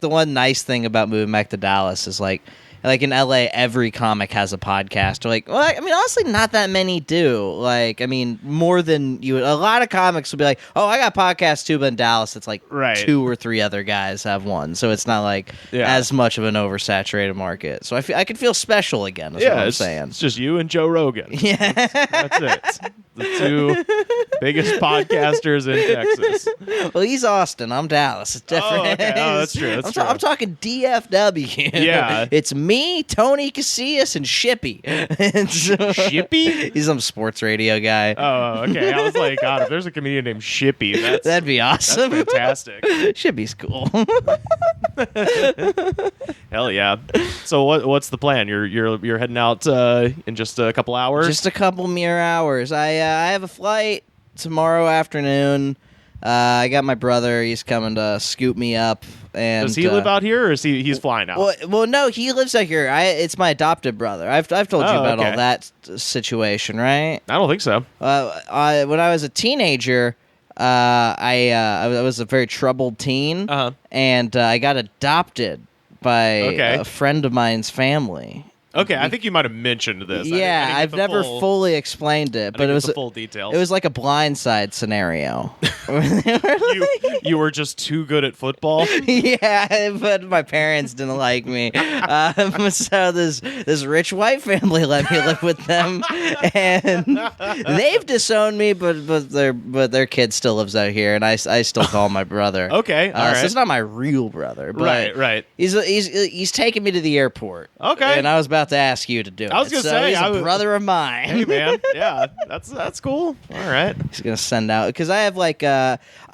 the one nice thing about moving back to Dallas is like in LA, every comic has a podcast. Or like, well, I mean, honestly, not that many do. Like, I mean, more than you. A lot of comics will be like, oh, I got podcasts too, but in Dallas, it's like 2 or 3 other guys have one. So it's not like as much of an oversaturated market. So I could feel special again. Is what I'm saying. It's just you and Joe Rogan. Yeah, that's it. The 2 biggest podcasters in Texas. Well, he's Austin. I'm Dallas. It's different. Oh, okay. Oh, that's true. I'm talking DFW. Yeah. It's me, Tony Casillas, and Shippy. Shippy? He's some sports radio guy. Oh, okay. I was like, God, if there's a comedian named Shippy, that'd be awesome. That's fantastic. Shippy's cool. Hell yeah. So what's the plan? You're heading out in just a couple hours? Just a couple mere hours. I have a flight tomorrow afternoon. I got my brother. He's coming to scoop me up. And does he live out here, or he's flying out? Well, no, he lives out here. It's my adopted brother. I've told you about all that situation, right? I don't think so. When I was a teenager, I was a very troubled teen, and I got adopted by a friend of mine's family. Okay, I think you might have mentioned this. Yeah, I've never fully explained it, but it was the full details. It was like a Blindside scenario. You were just too good at football. Yeah, but my parents didn't like me, so this rich white family let me live with them, and they've disowned me. But their kid still lives out here, and I still call him my brother. Okay, all right. So it's not my real brother, but right. He's taking me to the airport. Okay, and I was about to ask you to do it. I was gonna say, he's a brother of mine. Hey man, yeah, that's cool. All right, he's gonna send out because I have like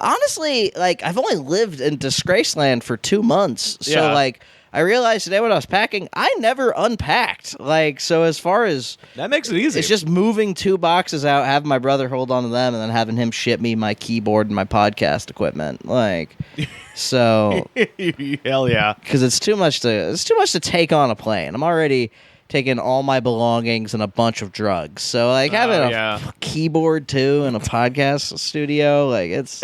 honestly, like I've only lived in Disgraceland for 2 months, so like I realized today when I was packing, I never unpacked. Like, so as far as that makes it easy, it's just moving 2 boxes out, having my brother hold on to them, and then having him ship me my keyboard and my podcast equipment. Like, so hell yeah, because it's too much to take on a plane. I'm already taking all my belongings and a bunch of drugs. So like having a keyboard too and a podcast studio, like it's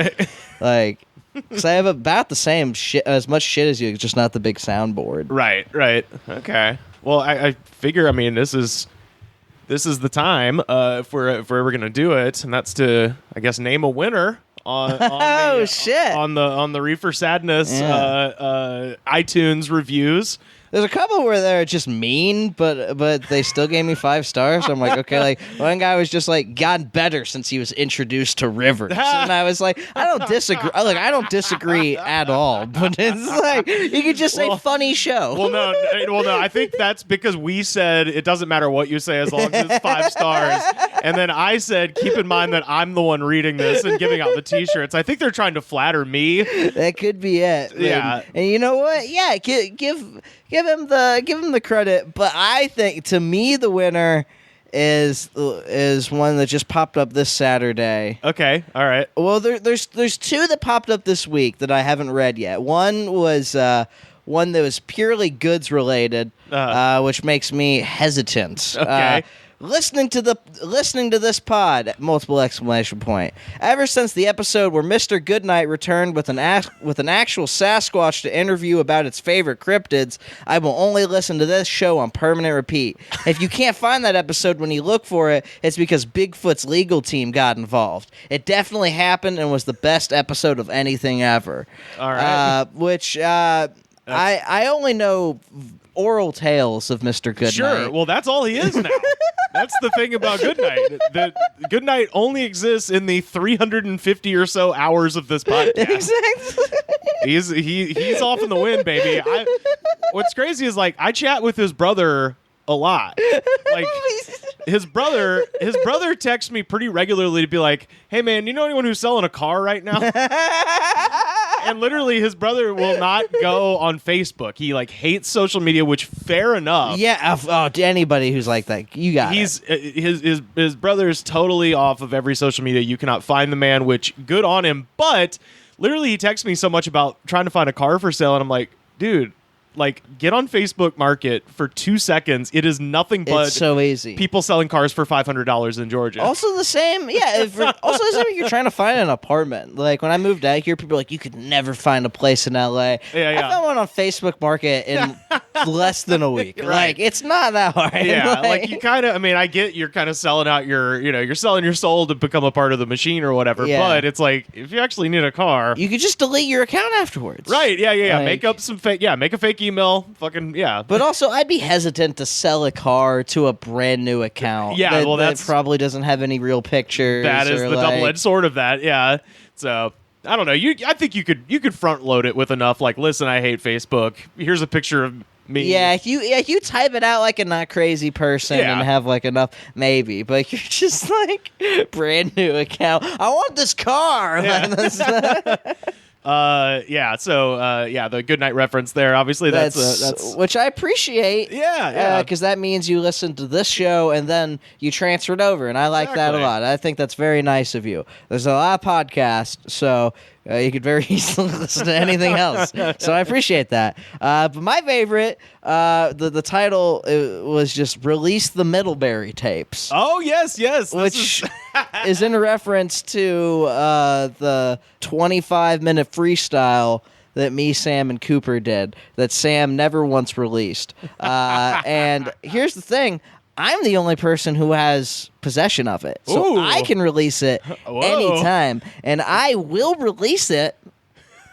like. Because I have about the same shit, as much shit as you, just not the big soundboard. Right. Okay. Well, I figure. I mean, this is the time if we're ever gonna do it, and that's to, I guess, name a winner on the Reefer Sadness iTunes reviews. There's a couple where they're just mean, but they still gave me 5 stars. So I'm like, okay, like one guy was just like gotten better since he was introduced to rivers, and I was like, I don't disagree at all. But it's like you could just say funny show. Well, no. I think that's because we said it doesn't matter what you say as long as it's 5 stars, and then I said keep in mind that I'm the one reading this and giving out the T-shirts. I think they're trying to flatter me. That could be it. Yeah, and you know what? Yeah, give him the credit, but I think to me the winner is one that just popped up this Saturday. Okay, all right. Well, there's 2 that popped up this week that I haven't read yet. One was one that was purely goods related, which makes me hesitant. Okay. Listening to this pod! Multiple exclamation point. Ever since the episode where Mr. Goodnight returned with an actual Sasquatch to interview about its favorite cryptids, I will only listen to this show on permanent repeat. If you can't find that episode when you look for it, it's because Bigfoot's legal team got involved. It definitely happened and was the best episode of anything ever. All right. I only know oral tales of Mr. Goodnight. Sure. Well, that's all he is now. That's the thing about Goodnight. Goodnight only exists in the 350 or so hours of this podcast. Exactly. He's off in the wind, baby. What's crazy is like I chat with his brother a lot. Like his brother texts me pretty regularly to be like, "Hey man, you know anyone who's selling a car right now?" And literally, his brother will not go on Facebook. He like hates social media, which fair enough. Yeah. To anybody who's like that, you got it. His brother is totally off of every social media. You cannot find the man, which good on him. But literally, he texts me so much about trying to find a car for sale, and I'm like, dude, Like, get on Facebook Market for 2 seconds. It is nothing but It's so easy. people selling cars for $500 in Georgia. Also the same, yeah. Also the same if you're trying to find an apartment. Like when I moved out here, people were like, you could never find a place in LA. Yeah. I found one on Facebook Market in less than a week. Right. Like it's not that hard. Yeah, like you kind of, I mean, I get you're kind of selling out you're selling your soul to become a part of the machine or whatever, Yeah. but it's like, if you actually need a car. You could just delete your account afterwards. Right, yeah. Like- Make up some fake, make a fake email, fucking, yeah. But also, I'd be hesitant to sell a car to a brand new account. Yeah, that, well, that that's- probably doesn't have any real pictures. That is or the like, double-edged sword of that, yeah. So, I don't know, I think you could front load it with enough, like, listen, I hate Facebook. Here's a picture of me. Yeah, if you type it out like a not crazy person Yeah. and have like enough, maybe. But you're just like brand new account. I want this car. Yeah. The Goodnight reference there. Obviously, that's which I appreciate. yeah. Because that means you listened to this show and then you transferred over, and I like that a Exactly. lot. I think that's very nice of you. There's a lot of podcasts, so you could very easily listen to anything else. So I appreciate that. But my favorite, the title was just "Release the Middlebury Tapes." Oh yes. Which is in reference to the 25-minute freestyle that me, Sam, and Cooper did that Sam never once released. And here's the thing. I'm the only person who has possession of it. So Ooh. I can release it Whoa. anytime. And I will release it,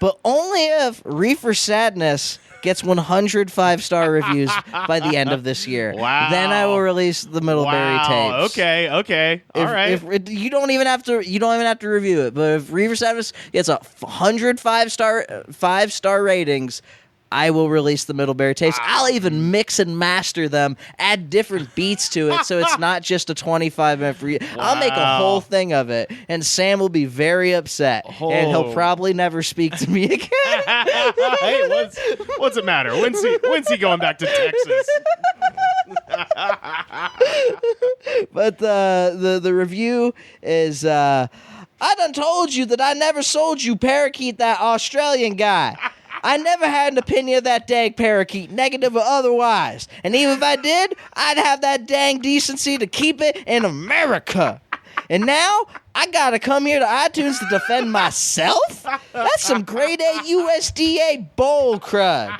but only if Reefer Sadness gets 100 5-star reviews by the end of this year. Wow. Then I will release the Middlebury tapes. Okay. All right. If you don't even have to review it, but if Reaver Sadness gets 100 5-star ratings, I will release the Middlebury tapes. I'll even mix and master them, add different beats to it, so it's not just a 25-minute free. I'll make a whole thing of it, and Sam will be very upset, and he'll probably never speak to me again. Hey, what's it matter? When's he going back to Texas? But the review is, I done told you that I never sold you Parakeet, that Australian guy. I never had an opinion of that dang parakeet, negative or otherwise. And even if I did, I'd have that dang decency to keep it in America. And now, I gotta come here to iTunes to defend myself? That's some grade A USDA bull crud.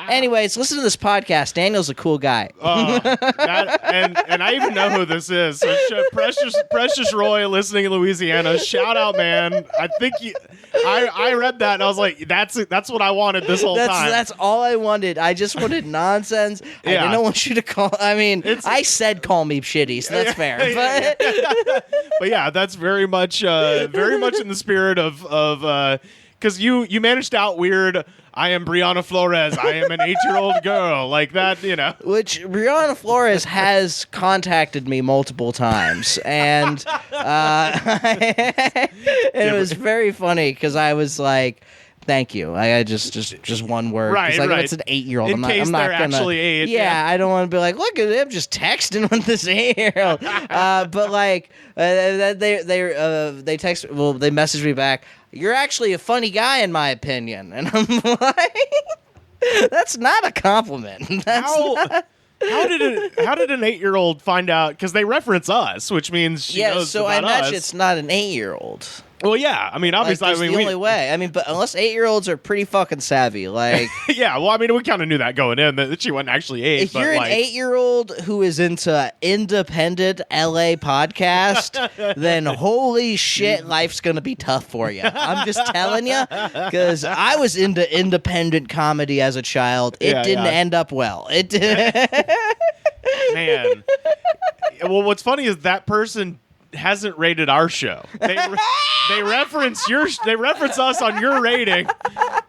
Anyways, listen to this podcast. Daniel's a cool guy. And I even know who this is. So Precious Roy, listening in Louisiana. Shout out, man. I think I read that and I was like, that's what I wanted this whole time. That's all I wanted. I just wanted nonsense. I didn't want you to call. I mean, I said call me shitty, so that's fair. But yeah, that's very much in the spirit of because you managed to out weird. I am Brianna Flores. I am an 8-year-old girl. Like that, you know. Which Brianna Flores has contacted me multiple times, and it was very funny because I was like, "Thank you." I just one word. Right, like, right. It's an 8-year-old. In case I'm not they're gonna, actually 8. Yeah, I don't want to be like, look at him just texting with this 8-year-old. But like, they text. Well, they messaged me back. You're actually a funny guy, in my opinion, and I'm like, that's not a compliment. How did an 8-year-old find out? Because they reference us, which means she knows so about I imagine us. it's not an 8-year-old. Well, yeah. I mean, obviously, Like, the only way. I mean, but unless 8-year-olds are pretty fucking savvy, like yeah. Well, I mean, we kind of knew that going in that she wasn't actually 8. if but you're like, an 8-year-old who is into independent LA podcast, then holy shit, life's gonna be tough for you. I'm just telling you, because I was into independent comedy as a child. It didn't end up well. It did. man. Well, what's funny is that person hasn't rated our show. They reference us on your rating,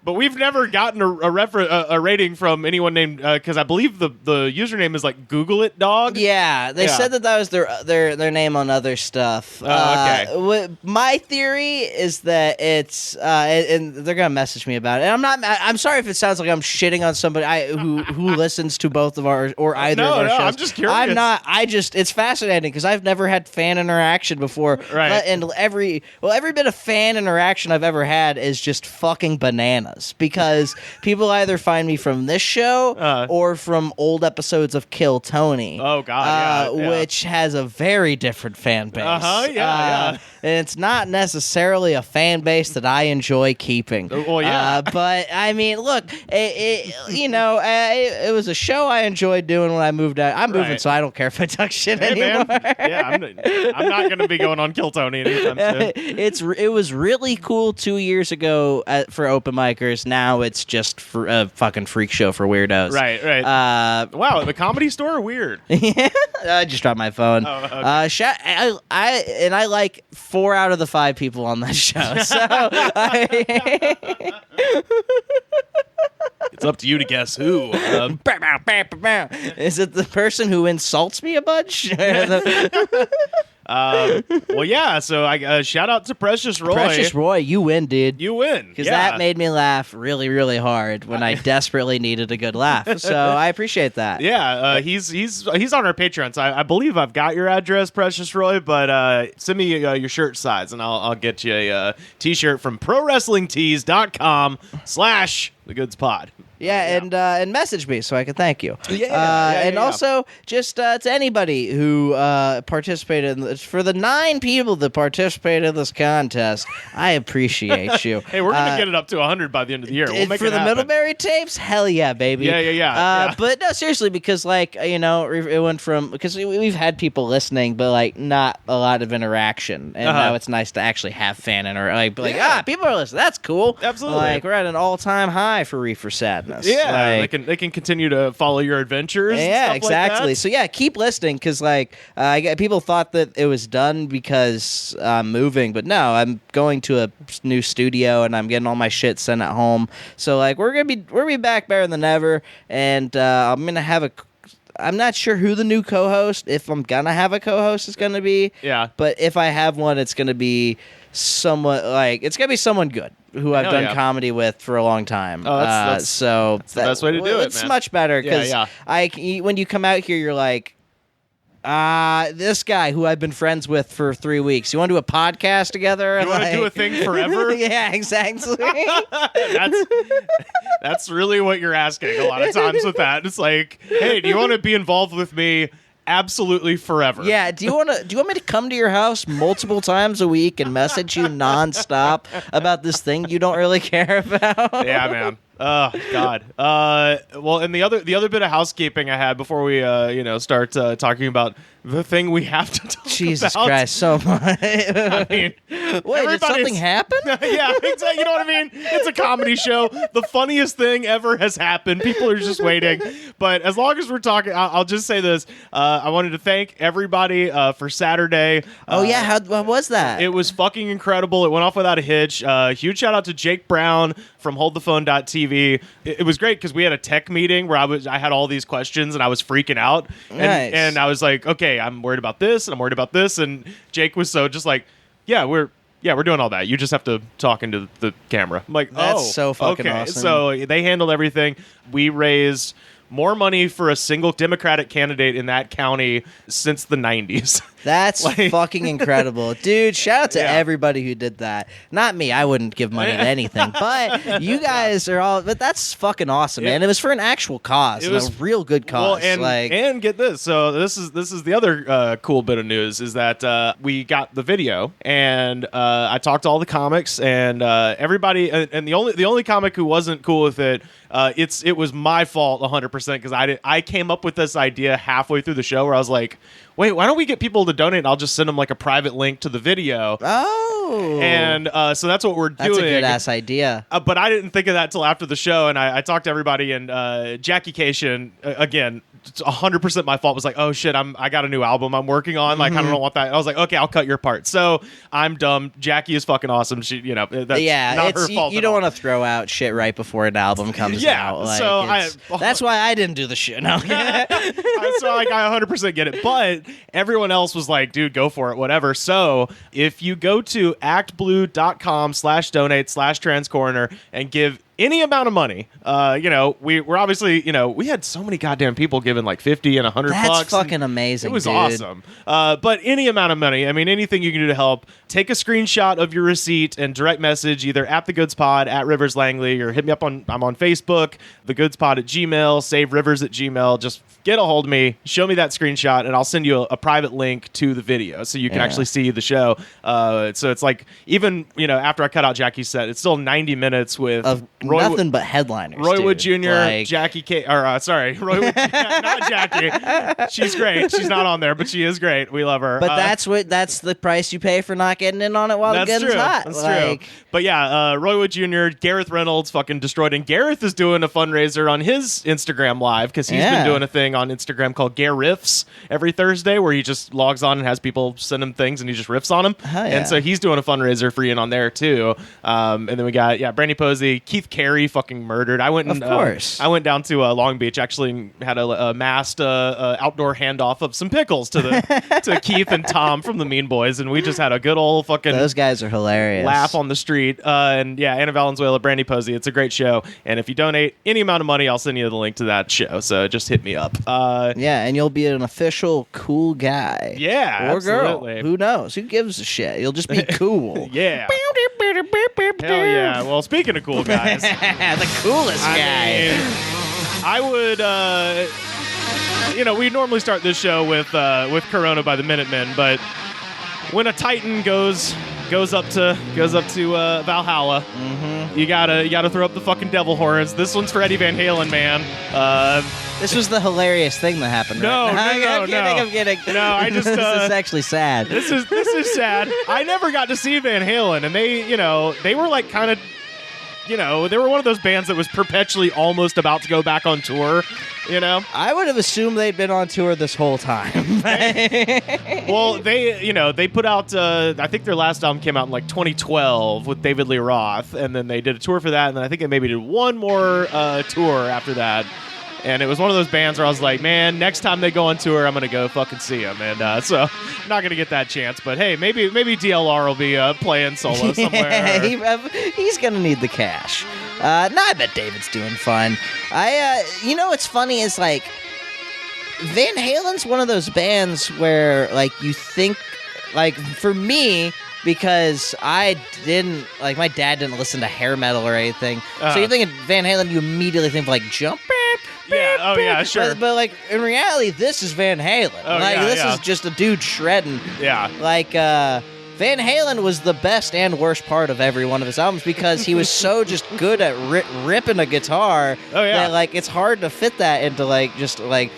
but we've never gotten a rating from anyone named because I believe the username is like Google It Dog. Yeah, they said that was their name on other stuff. Okay. My theory is that it's and they're gonna message me about it. And I'm sorry if it sounds like I'm shitting on somebody who listens to both of our or either of our shows. I'm just curious. I'm not. It's fascinating because I've never had fan interaction before. Right. And every bit of fan interaction I've ever had is just fucking bananas. does, because people either find me from this show or from old episodes of Kill Tony. Oh, God, yeah. Which has a very different fan base. Yeah. And it's not necessarily a fan base that I enjoy keeping. Well, yeah. But, I mean, look, it was a show I enjoyed doing when I moved out. I'm moving, so I don't care if I talk shit anymore. Man. Yeah, I'm not going to be going on Kill Tony anytime soon. It was really cool 2 years ago for open micers. Now it's just for a fucking freak show for weirdos. Right. Wow, the Comedy Store? Weird. Yeah, I just dropped my phone. Oh, okay. I like 4 out of the 5 people on that show. So it's up to you to guess who. Is it the person who insults me a bunch? Well, yeah. So I shout out to Precious Roy. Precious Roy, you win, dude. You win, because that made me laugh really, really hard when I desperately needed a good laugh. So I appreciate that. Yeah, he's on our Patreon. So I believe I've got your address, Precious Roy. But send me your shirt size, and I'll get you a T-shirt from ProWrestlingTees.com/TheGoodsPod. Yeah, and message me so I can thank you. And also, just to anybody who participated in this, for the 9 people that participated in this contest, I appreciate you. Hey, we're going to get it up to 100 by the end of the year. We'll make for it the happen. Middlebury Tapes, hell yeah, baby. Yeah. But no, seriously, because, it went from, because we've had people listening, but, not a lot of interaction. And now it's nice to actually have fan people are listening. That's cool. Absolutely. We're at an all-time high for Reefer Sadness. Yeah, they can continue to follow your adventures. Yeah, and stuff exactly. Like that. So yeah, keep listening, because people thought that it was done because I'm moving, but no, I'm going to a new studio and I'm getting all my shit sent at home. So we're gonna be back better than ever, and I'm gonna have I'm not sure who the new co-host, if I'm gonna have a co-host, is gonna be. Yeah. But if I have one, it's gonna be someone good who I've done comedy with for a long time. Oh, that's the best way to do it, It's man. much better, because Yeah. when you come out here, you're like, this guy who I've been friends with for 3 weeks. You want to do a podcast together? You want to do a thing forever? Yeah, exactly. That's really what you're asking a lot of times with that. It's like, hey, do you want to be involved with me? Absolutely forever. Yeah. Do you want me to come to your house multiple times a week and message you nonstop about this thing you don't really care about? Yeah, man. Oh God. Well, and the other bit of housekeeping I had before we start talking about the thing we have to talk Jesus about. Christ, so much. I mean, wait, did something happen? Yeah, exactly. You know what I mean? It's a comedy show. The funniest thing ever has happened. People are just waiting. But as long as we're talking, I'll just say this. I wanted to thank everybody for Saturday. How was that? It was fucking incredible. It went off without a hitch. Huge shout out to Jake Brown from HoldThePhone.tv. It was great because we had a tech meeting where I had all these questions and I was freaking out. Nice. And I was like, okay, I'm worried about this and I'm worried about this. And Jake was so just like, we're doing all that. You just have to talk into the camera. I'm like, that's so fucking awesome. So they handled everything. We raised more money for a single Democratic candidate in that county since the 90s. That's fucking incredible. Dude, shout out to everybody who did that. Not me. I wouldn't give money to anything. But you guys are all... But that's fucking awesome, man. It was for an actual cause. It was a real good cause. Well, and get this. So this is the other cool bit of news is that we got the video, and I talked to all the comics, and everybody... And the only comic who wasn't cool with it, it was my fault 100%, because I came up with this idea halfway through the show where I was like, wait, why don't we get people to donate and I'll just send them like a private link to the video. Oh. And so that's what we're doing. That's a good-ass idea. But I didn't think of that till after the show, and I talked to everybody, and Jackie Cation, again, it's 100% my fault, was like, oh shit, I got a new album I'm working on, like I don't want that. I was like, okay, I'll cut your part. So I'm dumb. Jackie is fucking awesome. She, that's not her fault. You don't want to throw out shit right before an album comes out. Like, so that's why I didn't do the shit. No. So I 100% get it. But everyone else was like, dude, go for it, whatever. So if you go to actblue.com/donate/transcoroner and give any amount of money. We're obviously, we had so many goddamn people giving like 50 and 100 bucks. That's fucking amazing. It was dude. awesome. But any amount of money, I mean, anything you can do to help, take a screenshot of your receipt and direct message either at The Goods Pod, at Rivers Langley, or hit me up I'm on Facebook, The Goods Pod at Gmail, Save Rivers at Gmail. Just get a hold of me, show me that screenshot, and I'll send you a private link to the video so you can actually see the show. So it's like, even, after I cut out Jackie's set, it's still 90 minutes with Of nothing but headliners. Roy dude. Wood Jr., Like, Jackie K. Roy Wood, not Jackie. She's great. She's not on there, but she is great. We love her. But that's the price you pay for not getting in on it while the That's getting's true. hot. That's like, true. But yeah, Roy Wood Jr., Gareth Reynolds fucking destroyed. And Gareth is doing a fundraiser on his Instagram Live because he's been doing a thing on Instagram called Gare Riffs every Thursday where he just logs on and has people send him things and he just riffs on them. Hell yeah. And so he's doing a fundraiser for Ian on there too. And then we got, Brandy Posey, Keith Carey fucking murdered. I went and Of course. I went down to Long Beach, actually had a massed outdoor handoff of some pickles to Keith and Tom from the Mean Boys, and we just had a good old fucking those guys are hilarious. laugh on the street. Anna Valenzuela, Brandy Posey. It's a great show. And if you donate any amount of money, I'll send you the link to that show. So just hit me up. And you'll be an official cool guy. Yeah, or absolutely. girl. Who knows? Who gives a shit? You'll just be cool. Yeah. Hell yeah. Well, speaking of cool guys, the coolest guy. I would, we normally start this show with Corona by the Minutemen, but when a Titan goes up to Valhalla, you gotta throw up the fucking devil horns. This one's for Eddie Van Halen, man. This was the hilarious thing that happened. No, right? no, I'm kidding. No, I just this is actually sad. This is sad. I never got to see Van Halen, and they were like kind of, they were one of those bands that was perpetually almost about to go back on tour. I would have assumed they'd been on tour this whole time. Well, they put out, I think their last album came out in like 2012 with David Lee Roth, and then they did a tour for that, and then I think they maybe did one more tour after that. And it was one of those bands where I was like, man, next time they go on tour, I'm going to go fucking see them. And so I'm not going to get that chance. But hey, maybe DLR will be playing solo somewhere. He's going to need the cash. I bet David's doing fine. What's funny is, like, Van Halen's one of those bands where, like, you think, like, for me, because I didn't, like, my dad didn't listen to hair metal or anything. So you think of Van Halen, you immediately think of, like, jump. Yeah, oh yeah, sure. But like, in reality, this is Van Halen. Oh, like, yeah, this yeah. is just a dude shredding. Yeah. Like, Van Halen was the best and worst part of every one of his albums because he was so just good at ripping a guitar. Oh, yeah. That, like, it's hard to fit that into, like, just, like,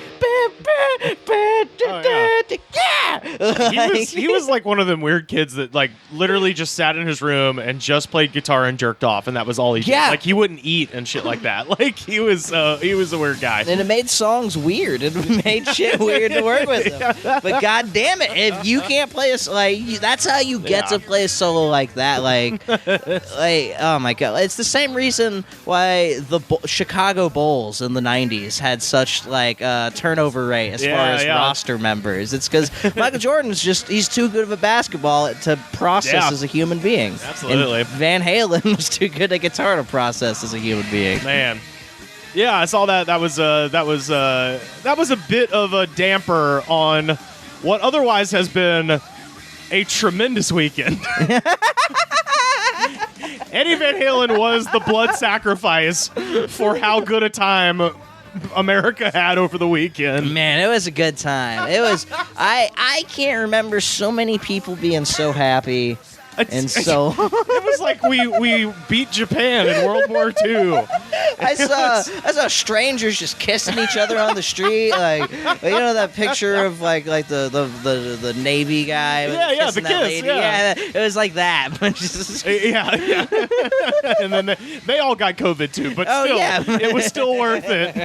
He was like one of them weird kids that like literally just sat in his room and just played guitar and jerked off, and that was all he did. Yeah. Like he wouldn't eat and shit like that. Like he was a weird guy. And it made songs weird. It made shit weird to work with him. But god damn it, if you can't play that's how you get to play a solo like that. Like, oh my god, it's the same reason why the Chicago Bulls in the '90s had such like turnover rate as far as roster members. It's because Michael Jordan's he's too good of a basketball to process as a human being. Absolutely. And Van Halen was too good at guitar to process as a human being. Man. Yeah, I saw that. That was a bit of a damper on what otherwise has been a tremendous weekend. Eddie Van Halen was the blood sacrifice for how good a time America had over the weekend. Man, it was a good time. It was. I can't remember so many people being so happy. And so it was like we beat Japan in World War II. I saw strangers just kissing each other on the street, like that picture of like the Navy guy. The kiss. Lady. Yeah, it was like that. Yeah. And then they all got COVID too, but it was still worth it.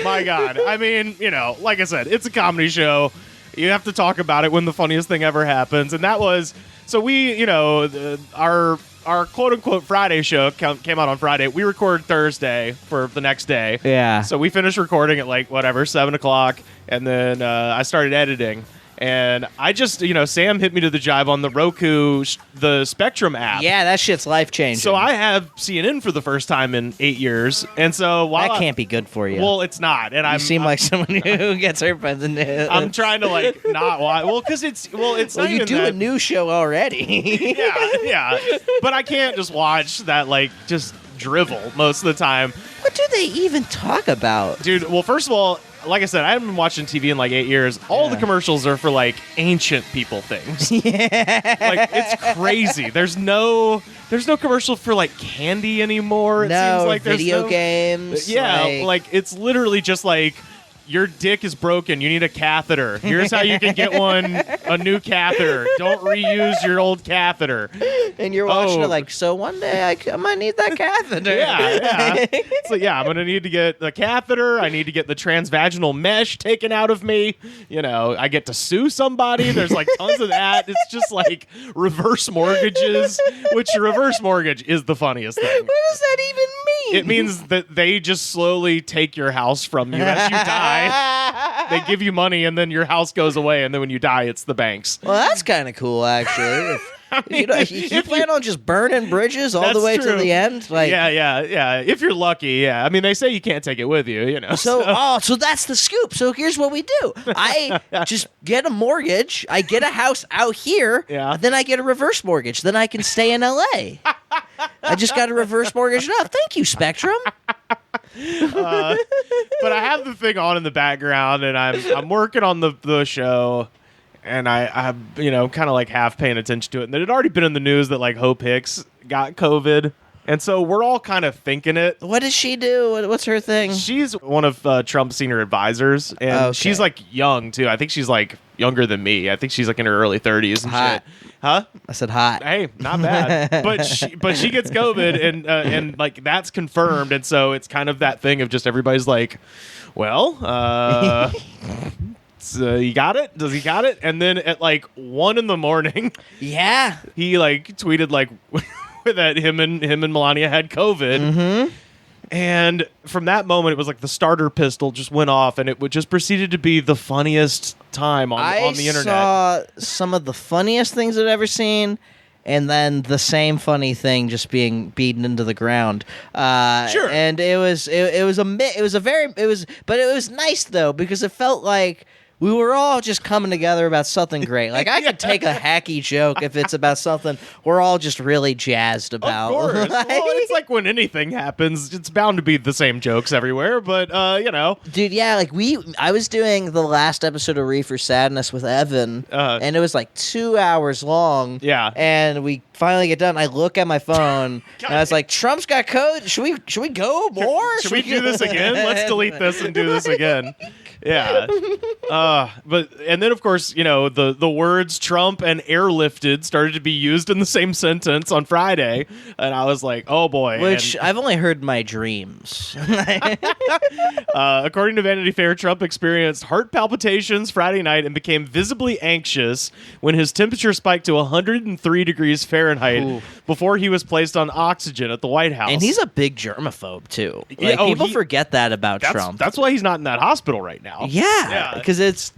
My God, I mean, like I said, it's a comedy show. You have to talk about it when the funniest thing ever happens, and that was. So we, our quote-unquote Friday show came out on Friday. We recorded Thursday for the next day. Yeah. So we finished recording at 7 o'clock, and then I started editing. And I just, Sam hit me to the jive on the Roku, the Spectrum app. Yeah, that shit's life-changing. So I have CNN for the first time in 8 years. And so while that can't be good for you. Well, it's not. And you seem like someone who gets hurt by the news. I'm trying to not watch. Well, because it's well, you do a news show already. yeah. But I can't just watch that just drivel most of the time. What do they even talk about? Dude, well, first of all, like I said, I haven't been watching TV in 8 years. All the commercials are for ancient people things. Yeah. It's crazy. There's no commercial for candy anymore. It seems like there's video games. Yeah, it's literally just your dick is broken. You need a catheter. Here's how you can get a new catheter. Don't reuse your old catheter. And you're watching it so one day I might need that catheter. Yeah. So I'm going to need to get the catheter. I need to get the transvaginal mesh taken out of me. I get to sue somebody. There's tons of that. It's just reverse mortgages, which reverse mortgage is the funniest thing. What does that even mean? It means that they just slowly take your house from you as you die. They give you money, and then your house goes away, and then when you die, it's the banks. Well, that's kind of cool, actually. If you plan on just burning bridges all the way to the end, yeah. If you're lucky, yeah. I mean, they say you can't take it with you, So that's the scoop. So here's what we do: I just get a mortgage. I get a house out here. Yeah. Then I get a reverse mortgage. Then I can stay in L.A. I just got a reverse mortgage now. Thank you, Spectrum. But I have the thing on in the background, and I'm working on the show. And I'm, kind of half paying attention to it. And it had already been in the news that Hope Hicks got COVID. And so we're all kind of thinking it. What does she do? What's her thing? She's one of Trump's senior advisors. And she's young, too. I think she's younger than me. I think she's in her early 30s and hot. Shit. Huh? I said hot. Hey, not bad. but she gets COVID and that's confirmed. And so it's kind of that thing of just everybody's well, you got it? Does he got it? And then at 1 a.m, yeah, he tweeted that him and Melania had COVID. Mm-hmm. And from that moment, it was the starter pistol just went off, and it just proceeded to be the funniest time on the internet. I saw some of the funniest things I've ever seen, and then the same funny thing just being beaten into the ground. Sure. And it was nice though, because it felt like we were all just coming together about something great. I could take a hacky joke if it's about something we're all just really jazzed about. Of course. Well, it's when anything happens, it's bound to be the same jokes everywhere, but, Dude, yeah, I was doing the last episode of Reefer Sadness with Evan, and it was 2 hours long. Yeah. And we finally get done. I look at my phone, and I was like, Trump's got code. Should we go more? Should we do this again? Let's delete this and do this again. Yeah. And then, of course, the words Trump and airlifted started to be used in the same sentence on Friday. And I was like, oh, boy. Which I've only heard in my dreams. According to Vanity Fair, Trump experienced heart palpitations Friday night and became visibly anxious when his temperature spiked to 103 degrees Fahrenheit before he was placed on oxygen at the White House. And he's a big germaphobe, too. People forget that about Trump. That's why he's not in that hospital right now. Yeah, because it's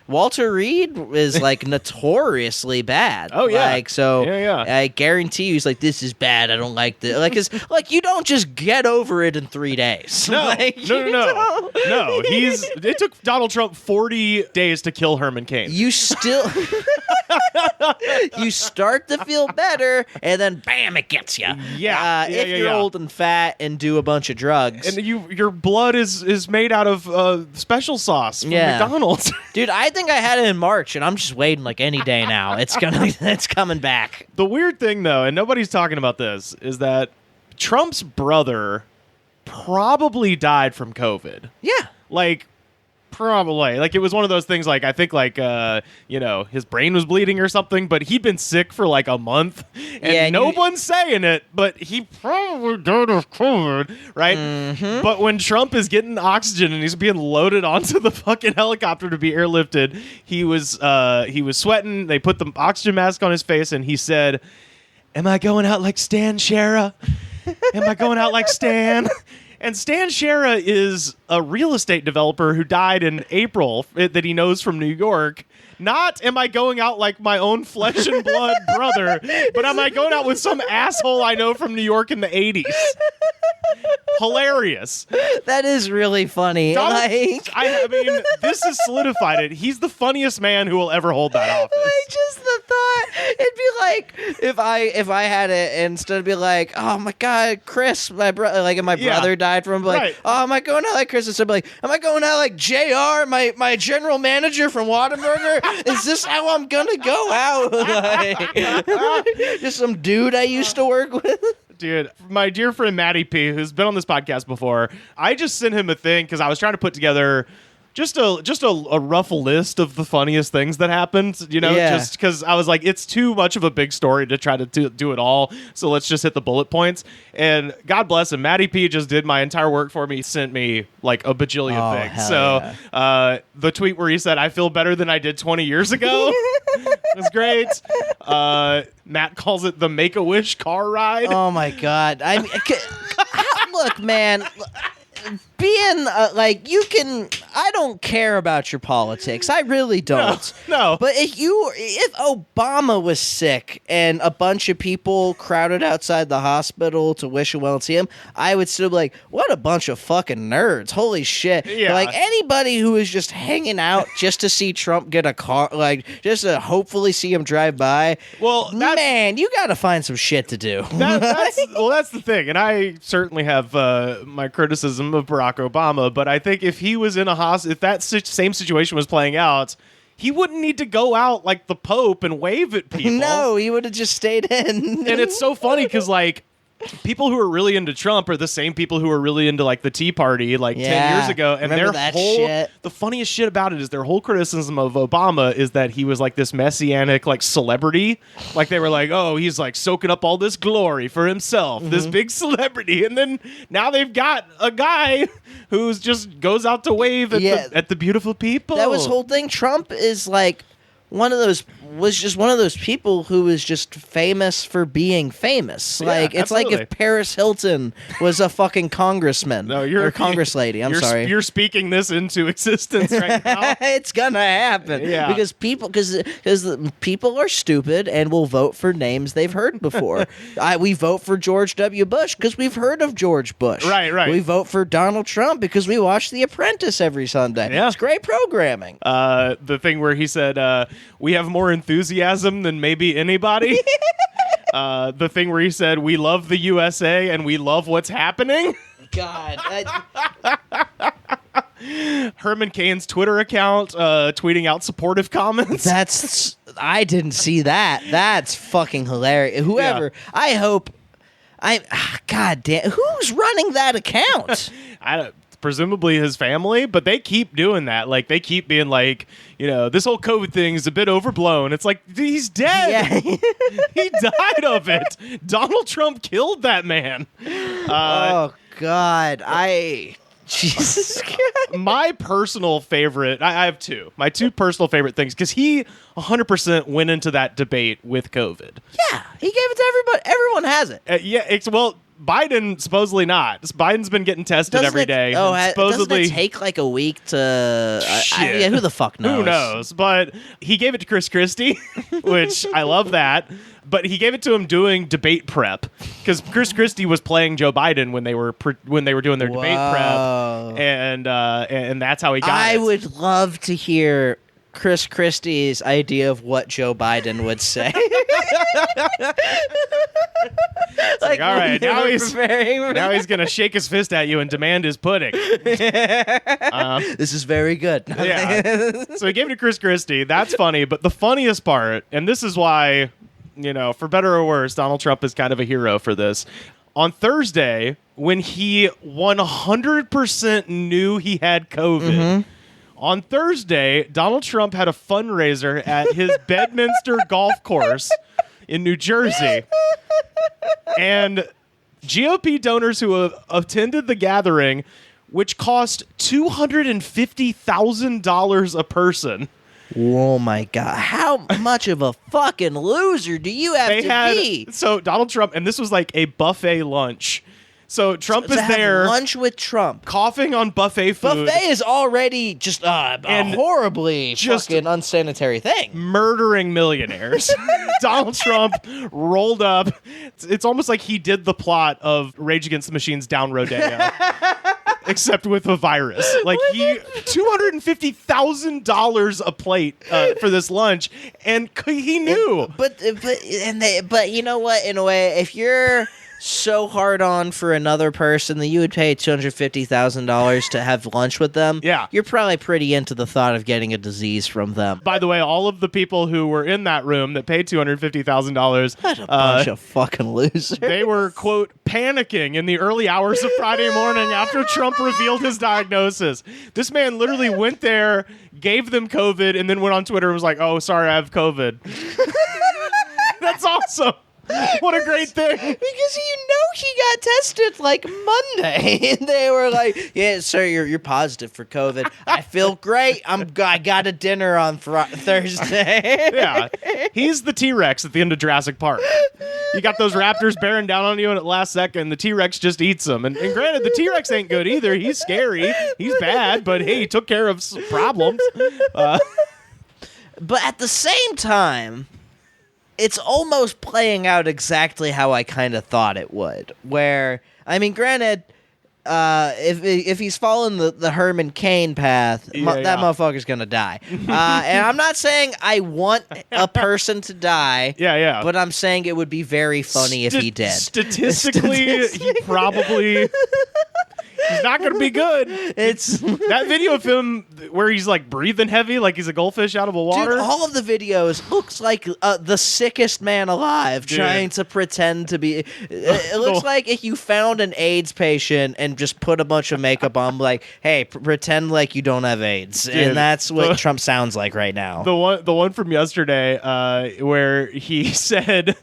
Walter Reed is notoriously bad. Oh yeah, I guarantee you, he's this is bad. I don't like this. You don't just get over it in 3 days. No, no. It took Donald Trump 40 days to kill Herman Cain. You still. You start to feel better, and then bam, it gets you. Yeah, if you're old and fat and do a bunch of drugs, and your blood is made out of special sauce from McDonald's. Dude, I think I had it in March, and I'm just waiting any day now. It's coming back. The weird thing, though, and nobody's talking about this, is that Trump's brother probably died from COVID. Yeah. Probably. It was one of those things, I think, his brain was bleeding or something, but he'd been sick for, a month, and no one's saying it, but he probably died of COVID, right? Mm-hmm. But when Trump is getting oxygen and he's being loaded onto the fucking helicopter to be airlifted, he was sweating. They put the oxygen mask on his face, and he said, "Am I going out like Stan Shara? Am I going out like Stan?" And Stan Shera is a real estate developer who died in April that he knows from New York. Not am I going out like my own flesh and blood brother, but am I going out with some asshole I know from New York in the 80s? Hilarious. That is really funny. I mean, this has solidified it. He's the funniest man who will ever hold that office. Just the thought, it'd be like if I had it, instead of be like, oh my god, Chris, my brother, like if my brother died from, like, right. Oh, am I going out like Chris? Instead of be like, am I going out like JR, my general manager from Whataburger? Is this how I'm gonna go out? Like, just some dude I used to work with. Dude, my dear friend Matty P, who's been on this podcast before, I just sent him a thing because I was trying to put together just a rough list of the funniest things that happened, you know, just because I was like, it's too much of a big story to try to do it all. So let's just hit the bullet points. And God bless him, Matty P just did my entire work for me. He sent me like a bajillion things. So the tweet where he said, I feel better than I did 20 years ago was great. Matt calls it the Make-A-Wish car ride. Oh my God. I mean, look, man. Being like, you can, I don't care about your politics. I really don't. No. But if Obama was sick and a bunch of people crowded outside the hospital to wish him well and see him, I would still be like, what a bunch of fucking nerds. Holy shit. Yeah. Like, anybody who is just hanging out just to see Trump get a car, like, just to hopefully see him drive by. Well, man, you got to find some shit to do. That's the thing. And I certainly have my criticism of Barack Obama, but I think if he was in a hospital, if that same situation was playing out, he wouldn't need to go out like the Pope and wave at people. No, he would have just stayed in. And it's so funny because, like, people who are really into Trump are the same people who are really into like the Tea Party like 10 years ago. And remember that shit? The funniest shit about it is their whole criticism of Obama is that he was like this messianic like celebrity. Like they were like, oh, he's like soaking up all this glory for himself, this big celebrity. And then now they've got a guy who's just goes out to wave at the beautiful people. That was the whole thing. Trump is like one of those people who was just famous for being famous. Like it's absolutely. like if Paris Hilton was a fucking congressman or congress lady. I'm sorry. You're speaking this into existence right now. It's gonna happen. Yeah. Because people are stupid and will vote for names they've heard before. We vote for George W. Bush because we've heard of George Bush. Right. We vote for Donald Trump because we watch The Apprentice every Sunday. Yeah. It's great programming. The thing where he said, we have more enthusiasm than maybe anybody. The thing where he said, we love the USA and we love what's happening. God. Herman Cain's Twitter account tweeting out supportive comments. I didn't see that. That's fucking hilarious. Whoever, I hope, God damn, who's running that account? Presumably his family, but they keep doing that. Like, they keep being like, you know, this whole COVID thing is a bit overblown. It's like, he's dead. Yeah. He died of it. Donald Trump killed that man. Oh, God. Jesus Christ. My personal favorite, I have two. My two personal favorite things, because he 100% went into that debate with COVID. Yeah, he gave it to everybody. Everyone has it. Well, Biden supposedly not. Biden's been getting tested every day. Doesn't it take like a week to? Shit. Who the fuck knows? Who knows? But he gave it to Chris Christie, which I love that. But he gave it to him doing debate prep because Chris Christie was playing Joe Biden when they were doing their debate prep, and that's how he got it. I would love to hear Chris Christie's idea of what Joe Biden would say. Like, all right, now he's gonna shake his fist at you and demand his pudding. This is very good. Yeah. So he gave it to Chris Christie. That's funny, but the funniest part, and this is why, you know, for better or worse, Donald Trump is kind of a hero for this. On Thursday, when he 100% knew he had COVID. On Thursday, Donald Trump had a fundraiser at his Bedminster golf course in New Jersey. And GOP donors who attended the gathering, which cost $250,000 a person. Oh my God. How much of a fucking loser do you have to be? So Donald Trump, and this was like a buffet lunch. So Trump to is have there, lunch with Trump. coughing on buffet food. Buffet is already just a horribly just fucking unsanitary thing. Murdering millionaires. Donald Trump rolled up. It's almost like he did the plot of Rage Against the Machine's Down Rodeo. Except with a virus. Like he $250,000 a plate for this lunch, and he knew. But you know what? In a way, if you're so hard on for another person that you would pay $250,000 to have lunch with them, yeah, you're probably pretty into the thought of getting a disease from them. By the way, all of the people who were in that room that paid $250,000, what a bunch of fucking losers. They were, quote, panicking in the early hours of Friday morning after Trump revealed his diagnosis. This man literally went there, gave them COVID, and then went on Twitter and was like, "Oh, sorry, I have COVID." That's awesome. What a great thing. Because he got tested like Monday. And they were like, "Yeah, sir, you're positive for COVID. I feel great. I got a dinner on Thursday." Yeah. He's the T-Rex at the end of Jurassic Park. You got those raptors bearing down on you, and at last second, the T-Rex just eats them. And granted, the T-Rex ain't good either. He's scary. He's bad, but hey, he took care of some problems. But at the same time, it's almost playing out exactly how I kind of thought it would. Where, I mean, granted, if he's following the Herman Cain path, that motherfucker's gonna die. And I'm not saying I want a person to die. Yeah. But I'm saying it would be very funny if he did. Statistically, he probably... He's not going to be good. It's that video of him where he's like breathing heavy, like he's a goldfish out of a water. Dude, all of the videos looks like the sickest man alive trying to pretend to be. It looks like if you found an AIDS patient and just put a bunch of makeup on, like, hey, pretend like you don't have AIDS, dude, and that's what Trump sounds like right now. The one from yesterday, where he said,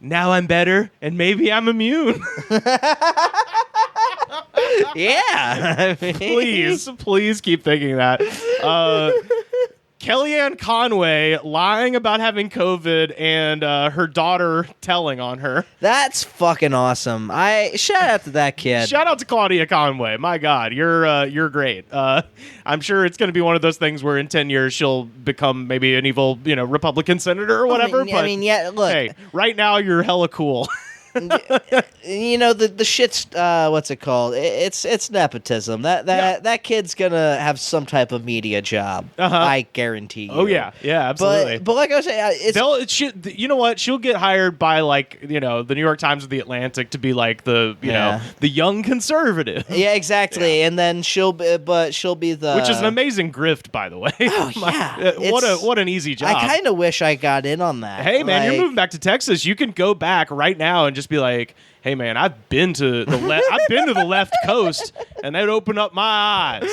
"Now I'm better, and maybe I'm immune." Yeah. I mean. Please keep thinking that. Kellyanne Conway lying about having COVID and her daughter telling on her. That's fucking awesome. Shout out to that kid. Shout out to Claudia Conway. My God, you're great. I'm sure it's going to be one of those things where in 10 years she'll become maybe an evil, Republican senator or whatever. Look. Hey, right now you're hella cool. The shit's what's it called? It's nepotism. That kid's gonna have some type of media job. I guarantee you. Oh yeah, absolutely. But like I was saying, you know what? She'll get hired by the New York Times or the Atlantic to be like the young conservative. Yeah, exactly. Yeah. And then she'll be the, which is an amazing grift, by the way. Oh yeah, what an easy job. I kind of wish I got in on that. Hey man, you're moving back to Texas. You can go back right now and just be like, "Hey man, I've been to the left coast, and that opened up my eyes."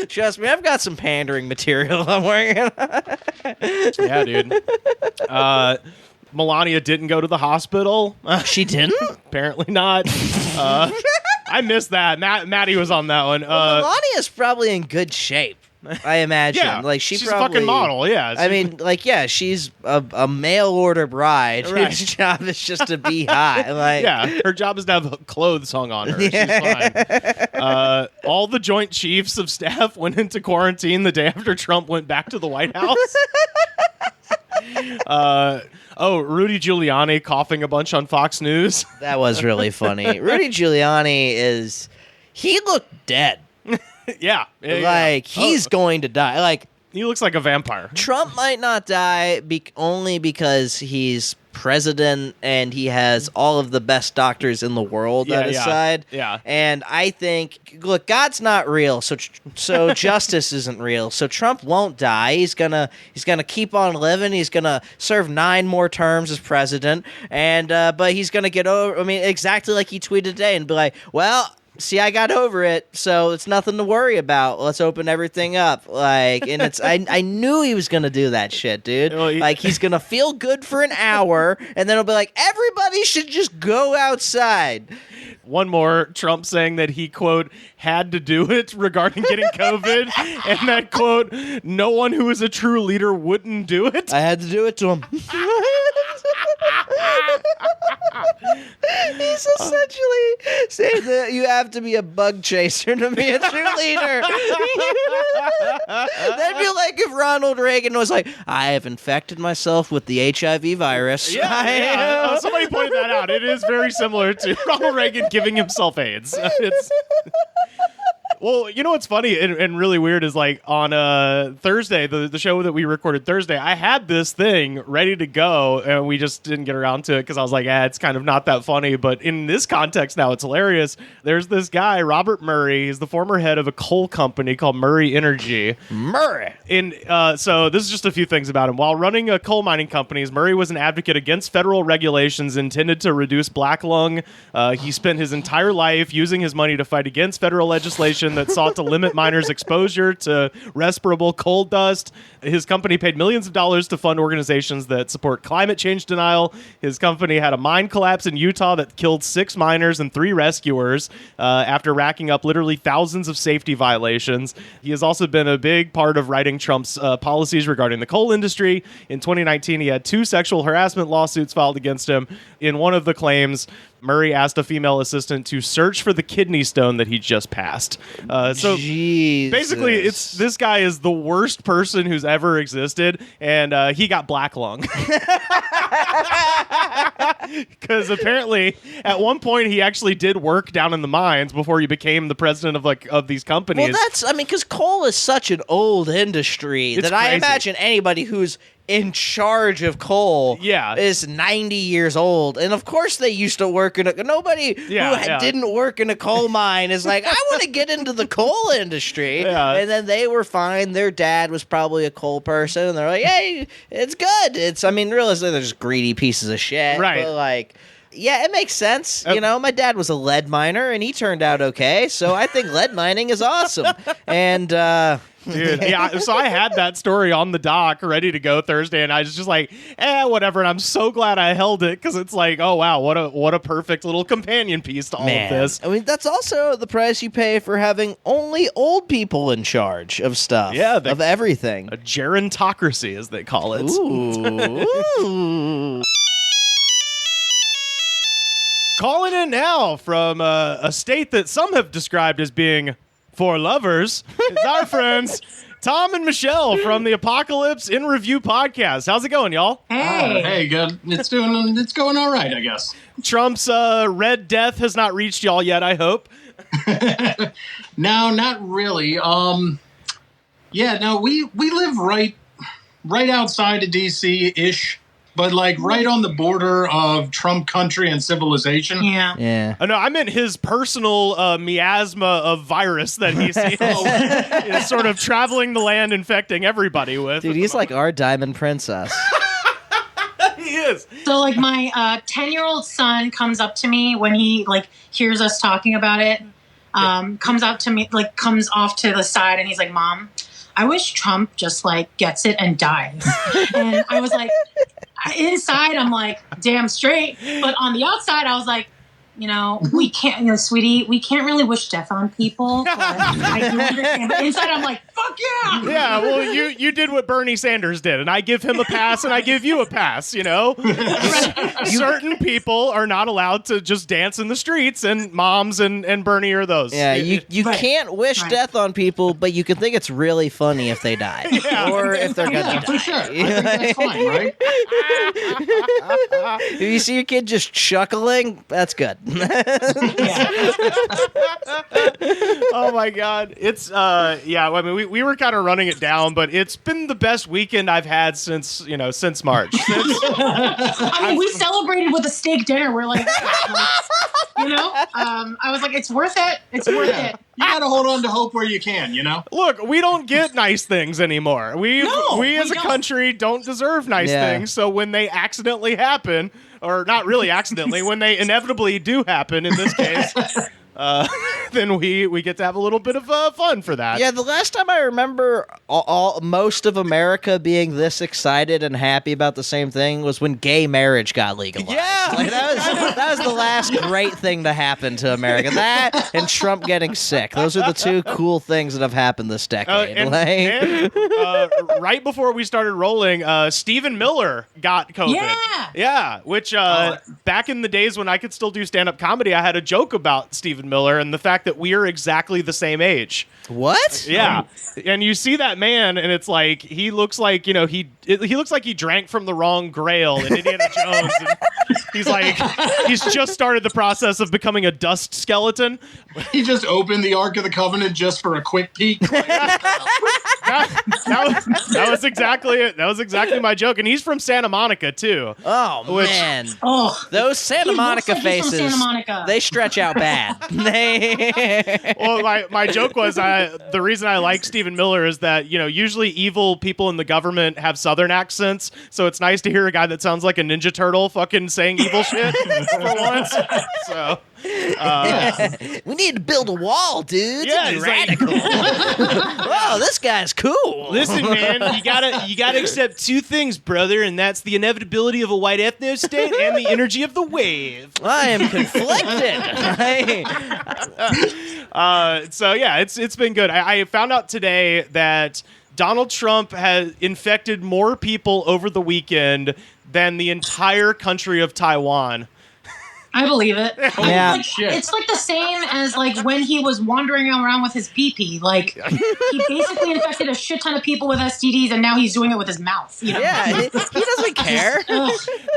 Trust me, I've got some pandering material I'm working on. Yeah, dude. Melania didn't go to the hospital. She didn't? Apparently not. I missed that. Maddie was on that one. Melania's probably in good shape, I imagine. Yeah, like she's probably, a fucking model. Yeah, I mean, she's a mail order bride whose job is just to be high. Yeah, her job is to have clothes hung on her. Yeah. She's fine. All the Joint Chiefs of Staff went into quarantine the day after Trump went back to the White House. Rudy Giuliani coughing a bunch on Fox News. That was really funny. Rudy Giuliani he looked dead. Yeah. He's going to die. He looks like a vampire. Trump might not die only because he's president and he has all of the best doctors in the world on his side. Yeah. And I think, look, God's not real, so justice isn't real. So Trump won't die. He's gonna keep on living. He's gonna serve 9 more terms as president, and but he's gonna get over. I mean, exactly like he tweeted today, and be like, well, see, I got over it, so it's nothing to worry about. Let's open everything up. And it's I knew he was gonna do that shit, dude. He's gonna feel good for an hour, and then he'll be like, everybody should just go outside. One more, Trump saying that he, quote, had to do it regarding getting COVID, and that, quote, no one who is a true leader wouldn't do it. I had to do it to him. He's essentially saying that you have to be a bug chaser to be a cheerleader. That'd be like if Ronald Reagan was like, I have infected myself with the HIV virus. Yeah. Somebody pointed that out. It is very similar to Ronald Reagan giving himself AIDS. Well, you know what's funny and really weird is like on Thursday, the show that we recorded Thursday, I had this thing ready to go and we just didn't get around to it because I was like, it's kind of not that funny. But in this context now, it's hilarious. There's this guy, Robert Murray. He's the former head of a coal company called Murray Energy. Murray. So this is just a few things about him. While running coal mining companies, Murray was an advocate against federal regulations intended to reduce black lung. He spent his entire life using his money to fight against federal legislation that sought to limit miners' exposure to respirable coal dust. His company paid millions of dollars to fund organizations that support climate change denial. His company had a mine collapse in Utah that killed 6 miners and 3 rescuers after racking up literally thousands of safety violations. He has also been a big part of writing Trump's policies regarding the coal industry. In 2019, he had 2 sexual harassment lawsuits filed against him. In one of the claims, Murray asked a female assistant to search for the kidney stone that he just passed. So basically, this guy is the worst person who's ever existed, and he got black lung. Because apparently, at one point, he actually did work down in the mines before he became the president of these companies. Well, because coal is such an old industry that I imagine anybody who's in charge of coal is 90 years old. And of course they used to work in nobody who didn't work in a coal mine is like, I want to get into the coal industry. Yeah. And then they were fine. Their dad was probably a coal person. And they're like, hey, it's good. Realistically, they're just greedy pieces of shit. Right. But yeah, it makes sense. My dad was a lead miner, and he turned out okay. So I think lead mining is awesome. And dude, yeah. So I had that story on the dock ready to go Thursday, and I was just like, whatever. And I'm so glad I held it because it's like, oh wow, what a perfect little companion piece to all of this. I mean, that's also the price you pay for having only old people in charge of stuff. Yeah, of everything. A gerontocracy, as they call it. Ooh. Calling in now from a state that some have described as being for lovers is our friends Tom and Michelle from the Apocalypse in Review podcast. How's it going, y'all? Hey, good. It's going all right, I guess. Trump's Red Death has not reached y'all yet, I hope. No, not really. We live right outside of DC-ish. But right on the border of Trump country and civilization. Yeah. Oh, no, I meant his personal miasma of virus that he sees is sort of traveling the land, infecting everybody with. Dude, he's like our diamond princess. He is. So my 10-year-old son comes up to me when he hears us talking about it. Comes up to me, comes off to the side, and he's like, "Mom, I wish Trump just gets it and dies." And I was like, inside I'm like, damn straight. But on the outside I was like, we can't, sweetie, we can't really wish death on people. But I do understand. But inside I'm like, fuck yeah. Yeah, well, you did what Bernie Sanders did, and I give him a pass, and I give you a pass, Certain people are not allowed to just dance in the streets, and moms and Bernie are those. Yeah, you can't wish death on people, but you can think it's really funny if they die. Or if they're gonna die. For sure. I think that's fine, right? If you see your kid just chuckling, that's good. Oh my God. It's we were kind of running it down, but it's been the best weekend I've had since March. We celebrated with a steak dinner. We're like, I was like, it's worth it. It's worth it. You gotta hold on to hope where you can, Look, we don't get nice things anymore. We as a country don't deserve nice things. So when they accidentally happen, or not really accidentally, when they inevitably do happen in this case, then we get to have a little bit of fun for that. Yeah, the last time I remember most of America being this excited and happy about the same thing was when gay marriage got legalized. Yeah. Like, that was the last great thing to happen to America. That and Trump getting sick. Those are the two cool things that have happened this decade. And right before we started rolling, Stephen Miller got COVID. Yeah, which back in the days when I could still do stand-up comedy, I had a joke about Stephen Miller and the fact that we are exactly the same age. What? Yeah, and you see that man, and it's like he looks like he looks like he drank from the wrong Grail in Indiana Jones. And he's just started the process of becoming a dust skeleton. He just opened the Ark of the Covenant just for a quick peek. That was exactly it. That was exactly my joke, and he's from Santa Monica too. Oh man! Oh, those Santa Monica faces. Santa Monica. They stretch out bad. Well, my joke was the reason I like Stephen Miller is that usually evil people in the government have Southern accents, so it's nice to hear a guy that sounds like a Ninja Turtle fucking saying evil shit for once. So. We need to build a wall, dude. Yeah, it's radical. Whoa, this guy's cool. Listen, man, you gotta accept two things, brother, and that's the inevitability of a white ethno state and the energy of the wave. I am conflicted. So yeah, it's been good. I found out today that Donald Trump has infected more people over the weekend than the entire country of Taiwan. I believe it. Yeah. It's like the same as like when he was wandering around with his pee-pee. Like he basically infected a shit ton of people with STDs, and now he's doing it with his mouth. Yeah, he doesn't care.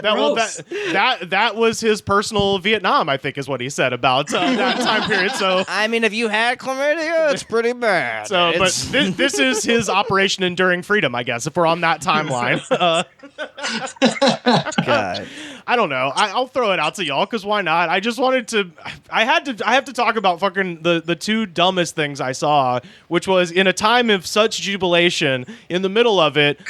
That was his personal Vietnam, I think, is what he said about that time period. So I mean, if you had chlamydia, it's pretty bad. So, but this is his Operation Enduring Freedom, I guess, if we're on that timeline. God. I don't know. I'll throw it out to y'all because why not? I just wanted to. I have to talk about fucking the two dumbest things I saw, which was in a time of such jubilation. In the middle of it,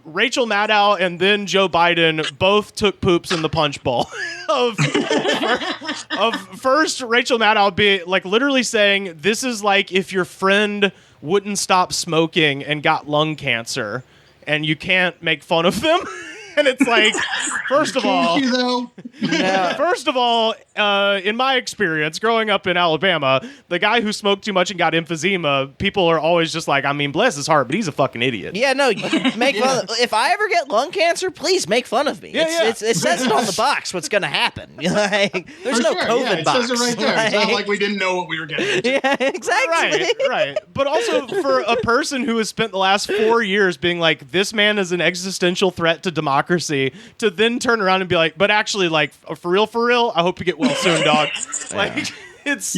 Rachel Maddow and then Joe Biden both took poops in the punch bowl. of first Rachel Maddow be like literally saying, "This is like if your friend wouldn't stop smoking and got lung cancer, and you can't make fun of them." And it's like, first of all, in my experience growing up in Alabama, the guy who smoked too much and got emphysema, people are always just like, I mean, bless his heart, but he's a fucking idiot. Yeah, no, you make fun of, if I ever get lung cancer, please make fun of me. It says it on the box what's going to happen. Like, there's no COVID box. It says it right there. It's not like we didn't know what we were getting into. Yeah, exactly. Right. But also for a person who has spent the last 4 years being like, this man is an existential threat to democracy, to then turn around and be like, but actually, like, for real, I hope you get well soon, dog. Like, it's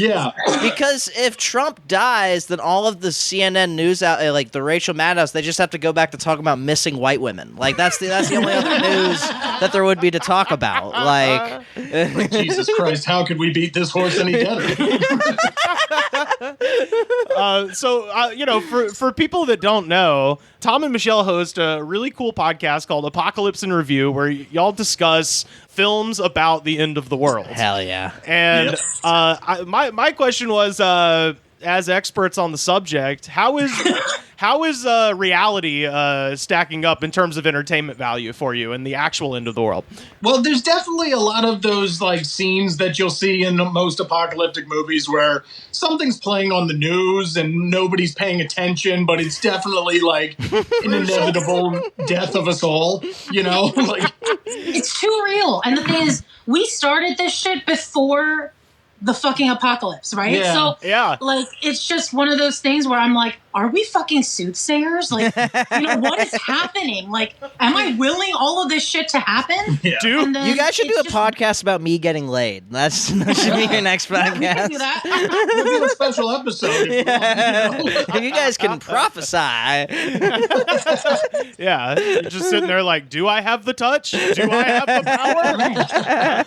because if Trump dies, then all of the CNN news out, like the Rachel Maddows, they just have to go back to talk about missing white women. Like that's the only other news that there would be to talk about. Like Jesus Christ, how could we beat this horse any better? For people that don't know, Tom and Michelle host a really cool podcast called Apocalypse in Review, where y'all discuss films about the end of the world. Hell yeah! And my question was, as experts on the subject, how is reality stacking up in terms of entertainment value for you in the actual end of the world? Well, there's definitely a lot of those like scenes that you'll see in most apocalyptic movies where something's playing on the news and nobody's paying attention, but it's definitely like an inevitable death of us all, like it's too real. And the thing is, we started this shit before the fucking apocalypse, right? Yeah. So, yeah. Like, it's just one of those things where I'm like, are we fucking soothsayers? Like, what is happening? Like, am I willing all of this shit to happen? Yeah. Dude, you guys should do a podcast about me getting laid. That should be your next podcast. We can do that. We'll do a special episode. If you guys can prophesy. Yeah, you're just sitting there like, do I have the touch? Do I have the power?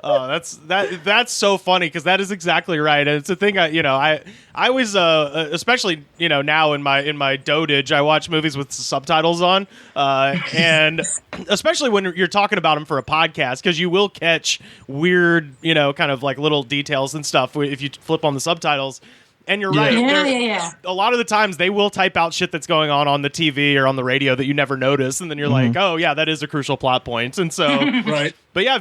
Oh, that's so funny because that is exactly right, and it's a thing. I always, especially now in my dotage, I watch movies with subtitles on, and especially when you're talking about them for a podcast, because you will catch weird, kind of like little details and stuff if you flip on the subtitles. And you're right. Yeah. A lot of the times they will type out shit that's going on the TV or on the radio that you never notice, and then you're like, oh yeah, that is a crucial plot point. And so, Right. But yeah,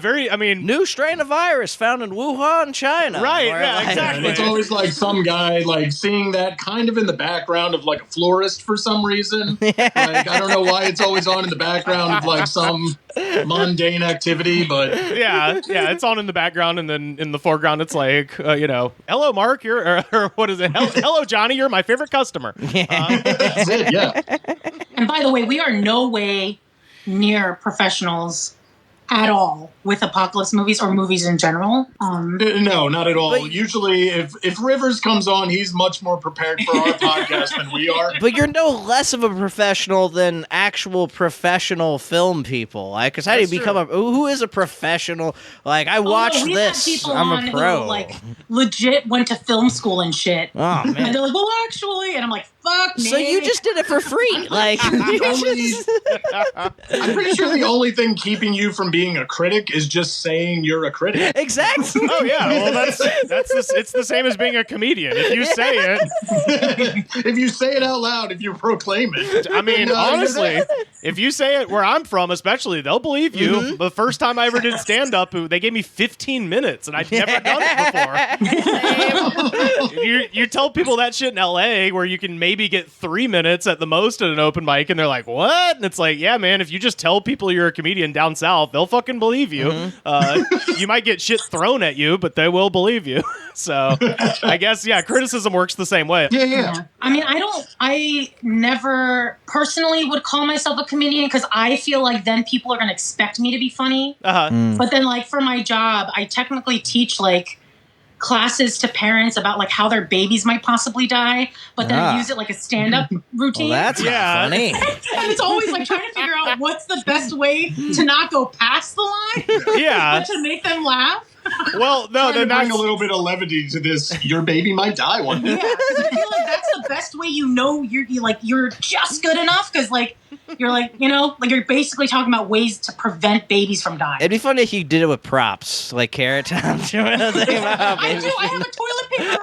new strain of virus found in Wuhan, China. Right, Or, yeah, exactly. And it's always like some guy like seeing that kind of in the background of like a florist for some reason. Like I don't know why it's always on in the background of like some mundane activity, but yeah, it's on in the background, and then in the foreground it's like, hello Mark, or what is it? Hello Johnny, you're my favorite customer. that's it. Yeah. And by the way, we are no way near professionals at all with Apocalypse movies or movies in general. No, not at all. But- Usually, if Rivers comes on, he's much more prepared for our podcast than we are. But you're no less of a professional than actual professional film people. Like, because how do you That's become who is a professional? Like, I watched we've this. had people I'm on a pro. Who, like, legit went to film school and shit. Oh And man. they're like, well, actually, and I'm like, fuck me. So you just did it for free, like. I'm pretty sure the only thing keeping you from being a critic is just saying you're a critic. Exactly. Oh yeah, well it's the same as being a comedian. If you say it, If you say it out loud, if you proclaim it. I mean, No, honestly, if you say it where I'm from, especially, they'll believe you. Mm-hmm. The first time I ever did stand-up, they gave me 15 minutes, and I'd never done it before. you tell people that shit in L.A., where you can maybe get 3 minutes at the most at an open mic, and they're like, what? And it's like, yeah, man, if you just tell people you're a comedian down south, they'll fucking believe you. Mm-hmm. You might get shit thrown at you, but they will believe you. So I guess, yeah, criticism works the same way. Yeah. I mean, I never personally would call myself a comedian because I feel like then people are going to expect me to be funny. Uh-huh. But then, like, for my job, I technically teach, like, classes to parents about, like, how their babies might possibly die, but then I use it like a stand-up routine. Well, that's Yeah. not funny. And it's always, like, trying to figure out what's the best way to not go past the line, Yeah. but to make them laugh. Well, no, Trying to they're bring not. a little bit of levity to this. Your baby might die one day. Yeah, because I feel like that's the best way you're just good enough because you're basically talking about ways to prevent babies from dying. It'd be funny if you did it with props, like Carrot Top. I have a toilet paper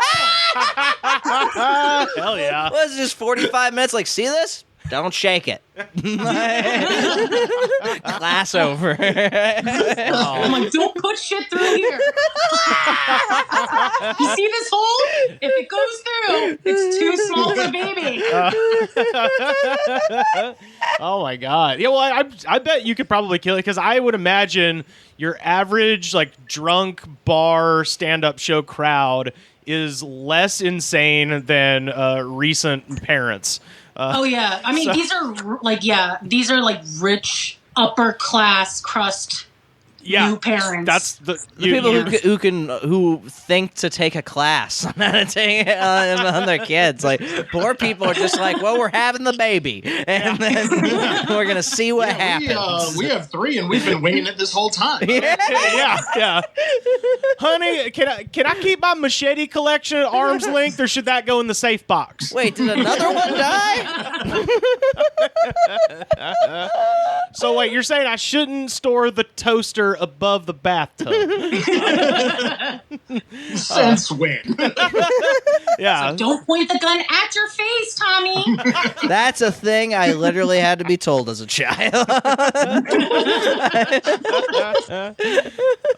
roll. Hell yeah. What is this, 45 minutes? Like, see this? Don't shake it. Class over. I'm like, don't put shit through here. You see this hole? If it goes through, it's too small for baby. Oh my god. Yeah, well, I bet you could probably kill it because I would imagine your average like drunk bar stand-up show crowd is less insane than recent parents. Oh yeah, I mean these are like rich upper class crust new parents. That's the People who think to take a class on how to take it on their kids. Like, poor people are just like, well, we're having the baby, and then we're gonna see what happens. We have 3, and we've been winging it this whole time. yeah. Honey, can I keep my machete collection at arm's length, or should that go in the safe box? Wait, did another one die? So wait, you're saying I shouldn't store the toaster above the bathtub? Since when? Yeah. Don't point the gun at your face, Tommy. That's a thing I literally had to be told as a child.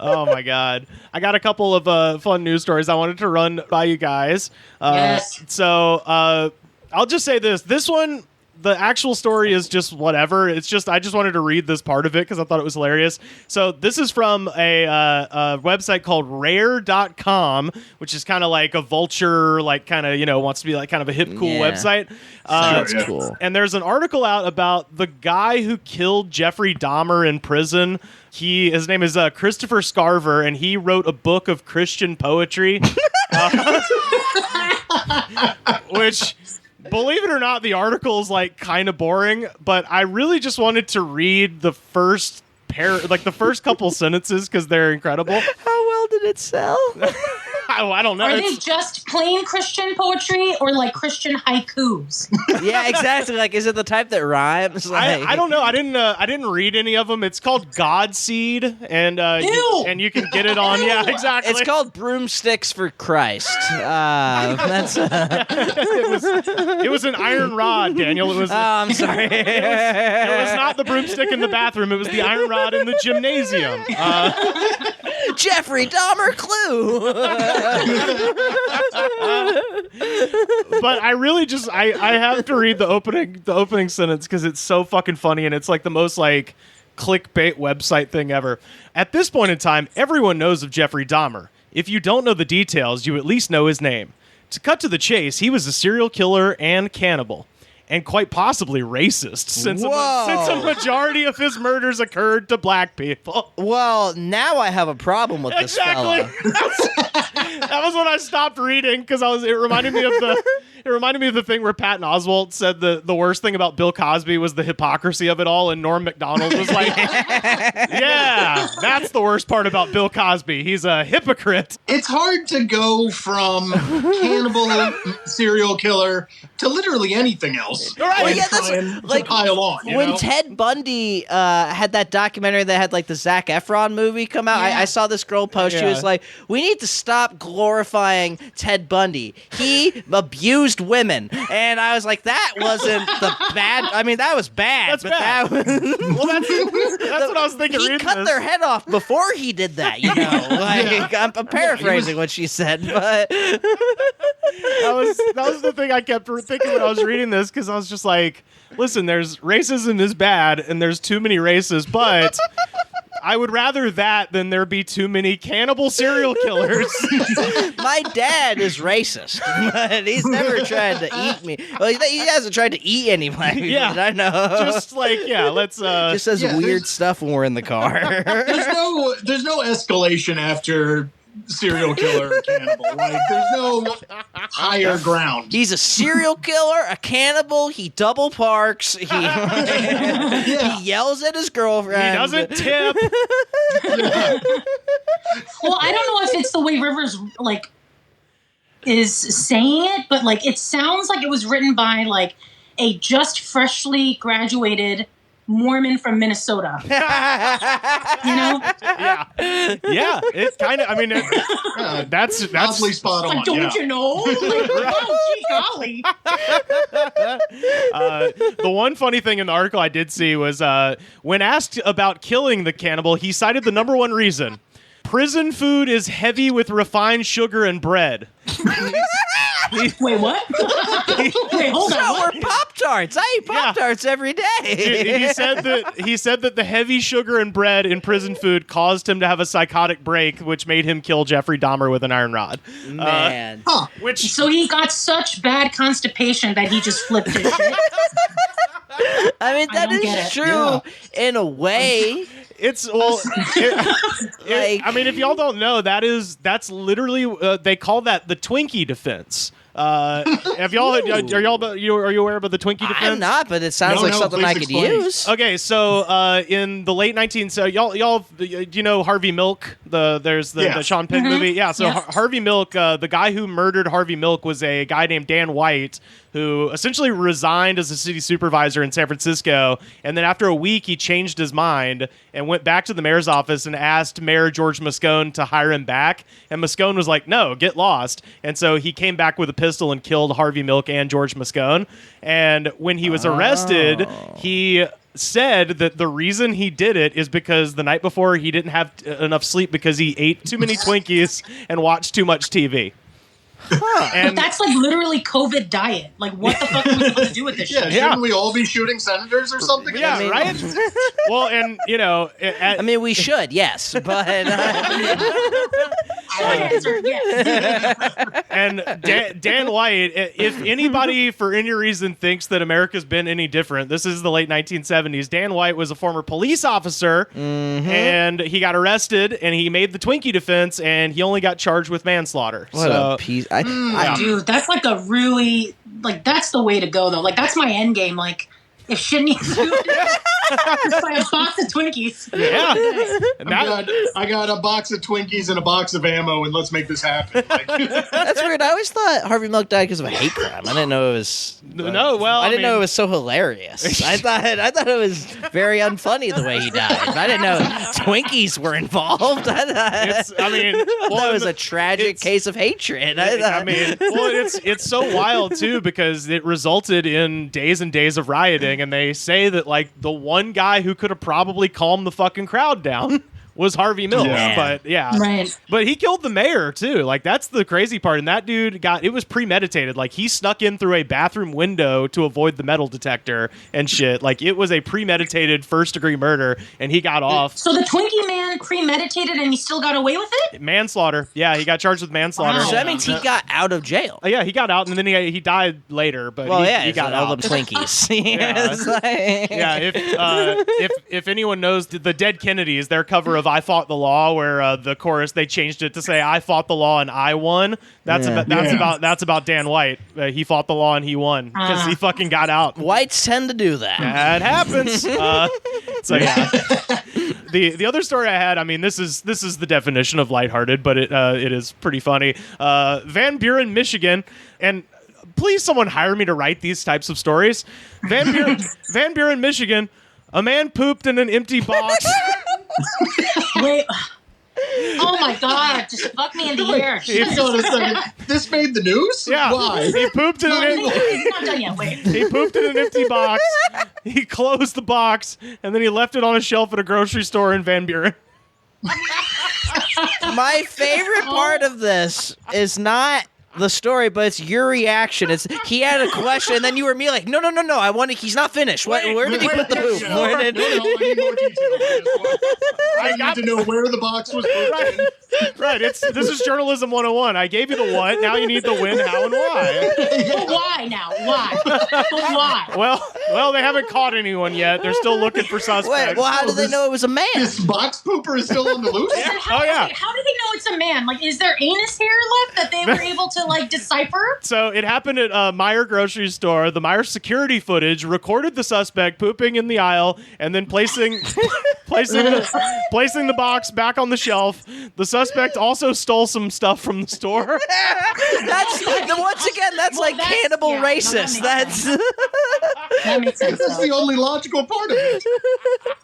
Oh my god. I got a couple of fun news stories I wanted to run by you guys. Yes. So I'll just say this. This one, the actual story is just whatever. It's just I just wanted to read this part of it because I thought it was hilarious. So this is from a website called rare.com, which is kind of like a vulture, like kind of, wants to be like kind of a hip, cool Yeah. website. Sounds cool. And there's an article out about the guy who killed Jeffrey Dahmer in prison. His name is Christopher Scarver, and he wrote a book of Christian poetry. Which, believe it or not, the article is like kind of boring, but I really just wanted to read the first the first couple sentences because they're incredible. How well did it sell? I don't know. Are they just plain Christian poetry or like Christian haikus? Yeah, exactly. Like, is it the type that rhymes? Like, I don't know. I didn't read any of them. It's called Godseed, and you can get it on. Yeah, exactly. It's called Broomsticks for Christ. That's. It was an iron rod, Daniel. It was. Oh, I'm sorry. It was not the broomstick in the bathroom. It was the iron rod in the gymnasium. Jeffrey Dahmer clue. But I really just I have to read the opening sentence because it's so fucking funny, and it's like the most like clickbait website thing ever. At this point in time, everyone knows of Jeffrey Dahmer. If you don't know the details, you at least know his name. To cut to the chase, he was a serial killer and cannibal. And quite possibly racist, since a majority of his murders occurred to black people. Well, now I have a problem with this fella. That was when I stopped reading because it reminded me of the thing where Patton Oswalt said the worst thing about Bill Cosby was the hypocrisy of it all, and Norm Macdonald was like, "Yeah, that's the worst part about Bill Cosby. He's a hypocrite." It's hard to go from cannibal serial killer to literally anything else. Right. Well, yeah, To pile on. When Ted Bundy had that documentary that had like the Zac Efron movie come out, I saw this girl post. She was like, "We need to stop glorifying Ted Bundy. He abused women," and I was like, "That wasn't the bad. I mean, that was bad. That's but bad. That was, Well, that's what I was thinking. He cut their head off before he did that. You know, like I'm paraphrasing what she said, but that was the thing I kept thinking when I was reading this, because I was just like, listen, there's racism is bad and there's too many races, but I would rather that than there be too many cannibal serial killers. My dad is racist, but he's never tried to eat me. Well, he hasn't tried to eat anybody. Yeah. I know. Just like, let's just says weird stuff when we're in the car. There's no escalation after serial killer or cannibal. Like, there's no higher ground. He's a serial killer, a cannibal. He double parks. He yells at his girlfriend. He doesn't tip. Well, I don't know if it's the way Rivers like is saying it, but like it sounds like it was written by like a just freshly graduated Mormon from Minnesota. You know? Yeah. It kind of. I mean, that's oddly spot on. Like, don't you know? Like, wow, gee golly. The one funny thing in the article I did see was when asked about killing the cannibal, he cited the number one reason: prison food is heavy with refined sugar and bread. Wait, what? Wait, hold on. So we're Pop-Tarts. I eat Pop-Tarts every day. He said that the heavy sugar and bread in prison food caused him to have a psychotic break, which made him kill Jeffrey Dahmer with an iron rod. Man. So he got such bad constipation that he just flipped his shit. I mean, that is true in a way. It's I mean, if y'all don't know, that's literally they call that the Twinkie defense. Have y'all? Are you aware about the Twinkie defense? I'm not, but it sounds like something I could use. Okay, so in the late 19th, so y'all, you know Harvey Milk? There's the Sean Penn movie. Yeah, so Harvey Milk, the guy who murdered Harvey Milk was a guy named Dan White, who essentially resigned as a city supervisor in San Francisco, and then after a week he changed his mind and went back to the mayor's office and asked Mayor George Moscone to hire him back, and Moscone was like, no, get lost. And so he came back with a pistol and killed Harvey Milk and George Moscone. And when he was arrested, he said that the reason he did it is because the night before he didn't have enough sleep because he ate too many Twinkies and watched too much TV. But that's like literally COVID diet. Like, what the fuck are we supposed to do with this shit? Shouldn't we all be shooting senators or something? Yeah, right? Well, and, you know... I mean, we should, yes, but... Answer, yes. And Dan White, if anybody for any reason thinks that America's been any different, this is the late 1970s. Dan White was a former police officer, and he got arrested, and he made the Twinkie defense, and he only got charged with manslaughter. What a piece. Dude, that's like a really... Like, that's the way to go, though. Like, that's my end game. Like, if shit needs to, just buy a box of Twinkies. Yeah. And I got a box of Twinkies and a box of ammo, and let's make this happen. Like, That's weird. I always thought Harvey Milk died because of a hate crime. I didn't know it was. No, well, I didn't know it was so hilarious. I thought it was very unfunny the way he died. I didn't know Twinkies were involved. it's, I mean, well, that was a tragic case of hatred. It's so wild too because it resulted in days and days of rioting, and they say that like the one guy who could have probably calmed the fucking crowd down was Harvey Milk. Yeah. But yeah. Right. But he killed the mayor too. Like that's the crazy part. And that dude it was premeditated. Like he snuck in through a bathroom window to avoid the metal detector and shit. Like it was a premeditated first-degree murder, and he got off. So the Twinkie man premeditated and he still got away with it? Manslaughter. Yeah, he got charged with manslaughter. Wow. So that means he got out of jail. Yeah, he got out, and then he died later. But he got all out. the Twinkies. Yeah. It's like- Yeah, if anyone knows the Dead Kennedys, their cover of "I Fought the Law," where the chorus they changed it to say "I fought the law and I won." That's about Dan White. He fought the law and he won because he fucking got out. Whites tend to do that. That happens. So yeah. The other story I had, I mean, this is the definition of lighthearted, but it is pretty funny. Van Buren, Michigan, and please someone hire me to write these types of stories. Van Buren, Michigan, a man pooped in an empty box. Wait. Oh my God! Just fuck me in the ear. hang on a second. This made the news? Yeah, Why? he pooped in He's not done yet. Wait. He pooped in an empty box. He closed the box, and then he left it on a shelf at a grocery store in Van Buren. My favorite part of this is not the story, but it's your reaction. It's he had a question, and then you were me like, no. I want to. He's not finished. Where did he put the poop? No, I need more details. I need to know where the box was put in. Right. This is journalism 101. I gave you the what. Now you need the when, how, and why. But why now? Why? But why? Well, they haven't caught anyone yet. They're still looking for suspects. Wait, well, how did they know it was a man? This box pooper is still on the loose? And how, Oh, yeah. wait, how do they know it's a man? Like, is there anus hair left that they were able to like decipher? So it happened at Meijer grocery store. The Meijer security footage recorded the suspect pooping in the aisle and then placing the box back on the shelf. The suspect also stole some stuff from the store. Once again, that's like that's- cannibal yeah, no, that racist. makes That's That makes sense. That's the only logical part of it.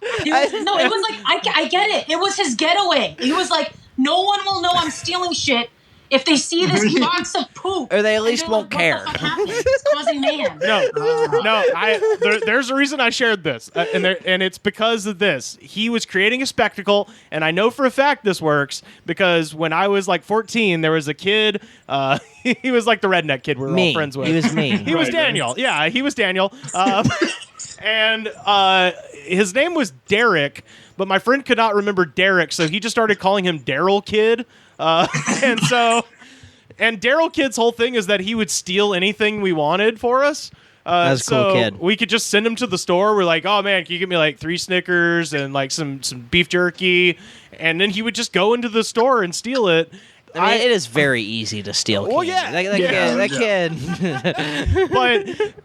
It was like I get it. It was his getaway. He was like, no one will know I'm stealing shit if they see this box of poop. Or they at least And won't they're like, care. what the fuck happened? It's causing mayhem. No. There's a reason I shared this, and it's because of this. He was creating a spectacle, and I know for a fact this works because when I was like 14, there was a kid. He was like the redneck kid we were all friends with. He was me. He was Right, Daniel. Yeah, he was Daniel. And his name was Derek, but my friend could not remember Derek, so he just started calling him Daryl Kid. And Daryl Kid's whole thing is that he would steal anything we wanted for us. That's a cool kid. We could just send him to the store. We're like, oh man, can you give me like 3 Snickers and like some beef jerky? And then he would just go into the store and steal it. I mean, it is very easy to steal candy. Well, yeah. That kid.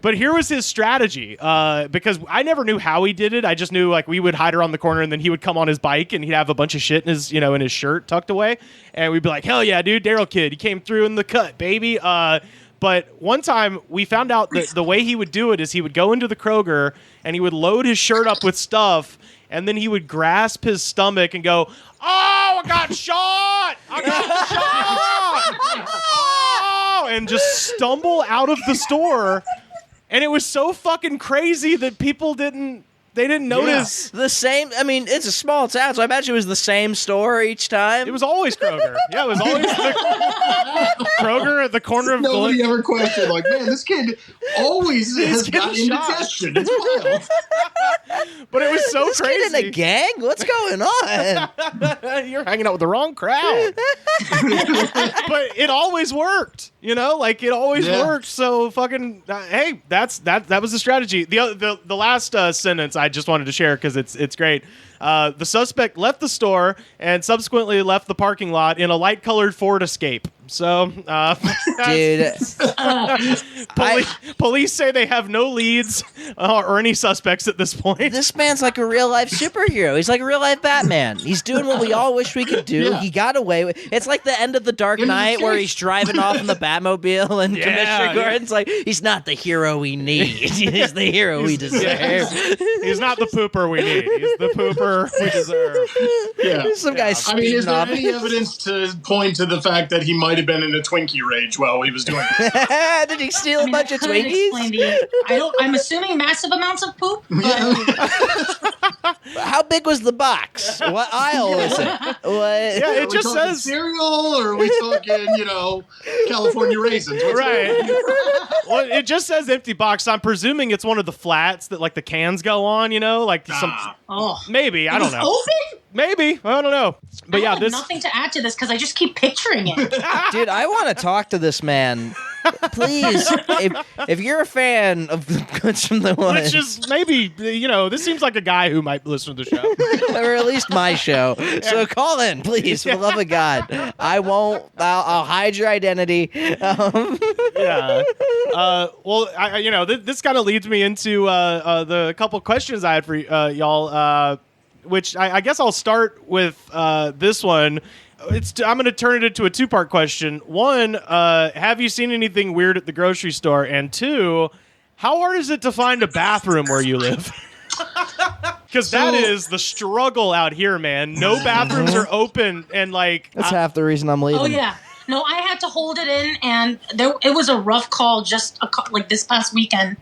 But here was his strategy, because I never knew how he did it. I just knew like we would hide around the corner, and then he would come on his bike, and he'd have a bunch of shit in his shirt tucked away, and we'd be like, hell yeah, dude, Daryl Kid, he came through in the cut, baby. But one time we found out that the way he would do it is he would go into the Kroger and he would load his shirt up with stuff, and then he would grasp his stomach and go, oh, I got shot! Oh! And just stumble out of the store. And it was so fucking crazy that people didn't notice. The same. I mean, it's a small town, so I imagine it was the same store each time. It was always Kroger. Yeah, it was always the Kroger at the corner of Nobody Glen. ever questioned, like, man, this kid always has got getting shot. indigestion. It's wild. But it was so This crazy. kid in a gang? What's going on? You're hanging out with the wrong crowd. But it always worked, like it always worked. So fucking hey, that was the strategy. The last sentence I just wanted to share because it's great. The suspect left the store and subsequently left the parking lot in a light-colored Ford Escape. So, Dude, police say they have no leads or any suspects at this point. this man's like a real life superhero. He's like a real life Batman. He's doing what we all wish we could do. Yeah. He got away with. It's like the end of The Dark In the Knight where case. he's driving off in the Batmobile and Yeah, Commissioner yeah. Gordon's like, he's not the hero we need. He's the hero we deserve. He's not the pooper we need. He's the pooper we deserve. Yeah. Some guy's I mean, speeding is there off. any evidence to point to the fact that he might have been in a Twinkie rage while he was doing this? Did he steal a I mean, bunch that of could explain Twinkies? I'm assuming massive amounts of poop. But How big was the box? What aisle was it? What? Yeah, Are it we just talking says cereal, or are we talking, California raisins? What's right. going on? Well, it just says empty box. I'm presuming it's one of the flats that like the cans go on. Like some oh, maybe I it don't was know. open? Maybe I don't know. But I yeah, have this nothing to add to this because I just keep picturing it. Dude, I want to talk to this man. Please, if you're a fan of Goods from the Woods, which is maybe this seems like a guy who might listen to the show. or at least my show. So call in, please, for the love of God. I won't. I'll hide your identity. Yeah. Well, this kind of leads me into the couple questions I had for y'all. Which I guess I'll start with this one. I'm going to turn it into a two-part question. One, have you seen anything weird at the grocery store? And two, how hard is it to find a bathroom where you live? Because that is the struggle out here, man. No bathrooms are open, and That's half the reason I'm leaving. Oh yeah. No, I had to hold it in, and it was a rough call. Just like this past weekend,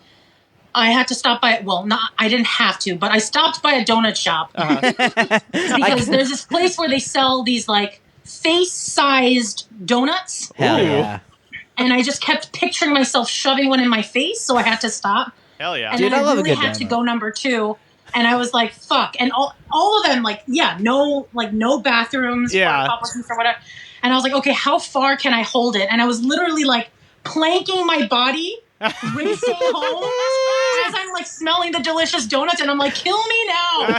I had to stop by. Well, I didn't have to, but I stopped by a donut shop because there's this place where they sell these like face-sized donuts, Hell Ooh. yeah. and I just kept picturing myself shoving one in my face, so I had to stop. Hell yeah. And Dude, then I love a really good had to donut. go number 2. And I was like, fuck. And all of them, no bathrooms Yeah. or public or whatever. And I was like, okay, how far can I hold it? And I was literally like planking my body, racing home as I'm like smelling the delicious donuts. And I'm like, kill me now.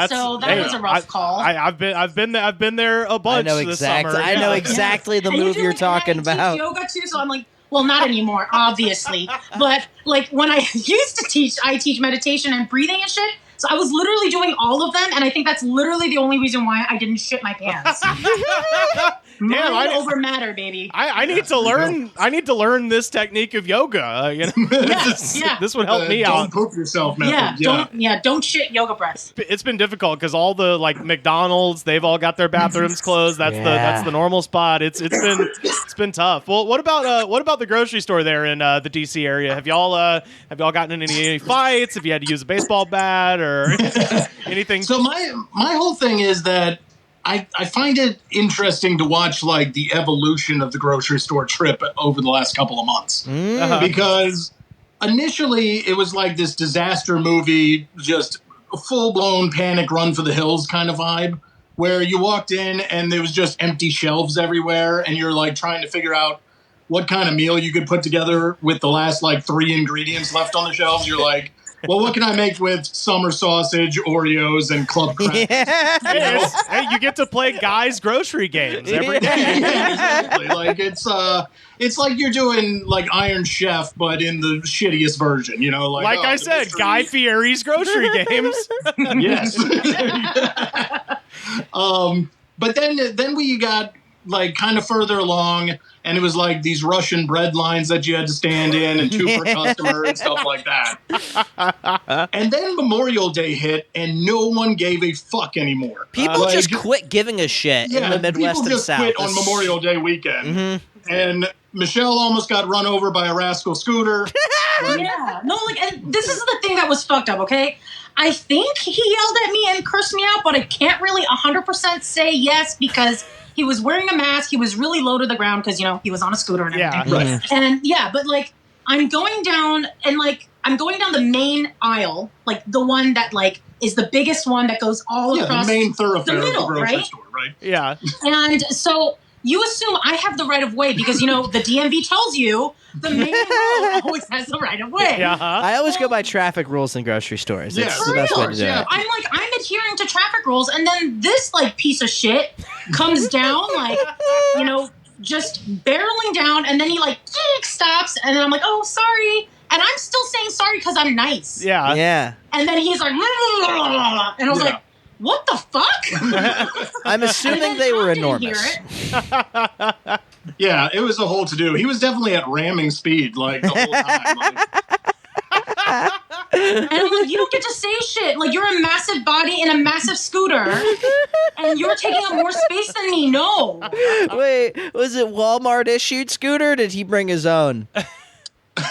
So that was a rough call. I've been there a I bunch know this summer. exactly. I know Yeah. exactly the And move usually you're talking I about. teach yoga too, so I'm like, well, not anymore, obviously. But like when I used to teach, I teach meditation and breathing and shit. So I was literally doing all of them, and I think that's literally the only reason why I didn't shit my pants. Mind over matter, baby. I need to learn. I need to learn this technique of yoga. This would help me Don't out. poop yourself method. Don't shit yoga breath. It's been difficult because all the like McDonald's, they've all got their bathrooms closed. That's the normal spot. It's been tough. Well, what about the grocery store there in the DC area? Have y'all gotten in any fights? Have you had to use a baseball bat or anything? So my whole thing is that I find it interesting to watch like the evolution of the grocery store trip over the last couple of months. Because initially it was like this disaster movie, just a full-blown panic run for the hills kind of vibe, where you walked in and there was just empty shelves everywhere and you're like trying to figure out what kind of meal you could put together with the last like 3 ingredients left on the shelves. You're like, well, what can I make with summer sausage, Oreos, and club crackers? Hey, you get to play guys' grocery games every day. Yeah, exactly. Like it's like you're doing like Iron Chef, but in the shittiest version. Like I said, Guy Fieri's grocery games. Yes. But then we got like kind of further along, and it was like these Russian bread lines that you had to stand in and 2 per customer and stuff like that. And then Memorial Day hit, and no one gave a fuck anymore. People just quit giving a shit in the Midwest people and just South. quit on Memorial Day weekend. And Michelle almost got run over by a rascal scooter. Yeah. No, and this is the thing that was fucked up, okay? I think he yelled at me and cursed me out, but I can't really 100% say yes because he was wearing a mask. He was really low to the ground because, he was on a scooter and everything. Yeah, right. And but like, I'm going down the main aisle, like the one that like is the biggest one that goes all across the main thoroughfare the middle, of the grocery right? store, right? Yeah. And so you assume I have the right of way because, you know, the DMV tells you the main road always has the right of way. Yeah. I always go by traffic rules in grocery stores. That's Yeah, the best way to course, do yeah. it. I'm like, I'm adhering to traffic rules, and then this, like, piece of shit comes down, like, you know, just barreling down, and then he, like, stops, and then I'm like, oh, sorry. And I'm still saying sorry because I'm nice. Yeah. Yeah. And then he's like, and I was Yeah. like, what the fuck? I'm assuming they were enormous. Yeah, it was a whole to-do. He was definitely at ramming speed, like, the whole time. Like, And I'm like, you don't get to say shit. Like, you're a massive body in a massive scooter, and you're taking up more space than me. No. Wait, was it Walmart issued scooter? Or did he bring his own?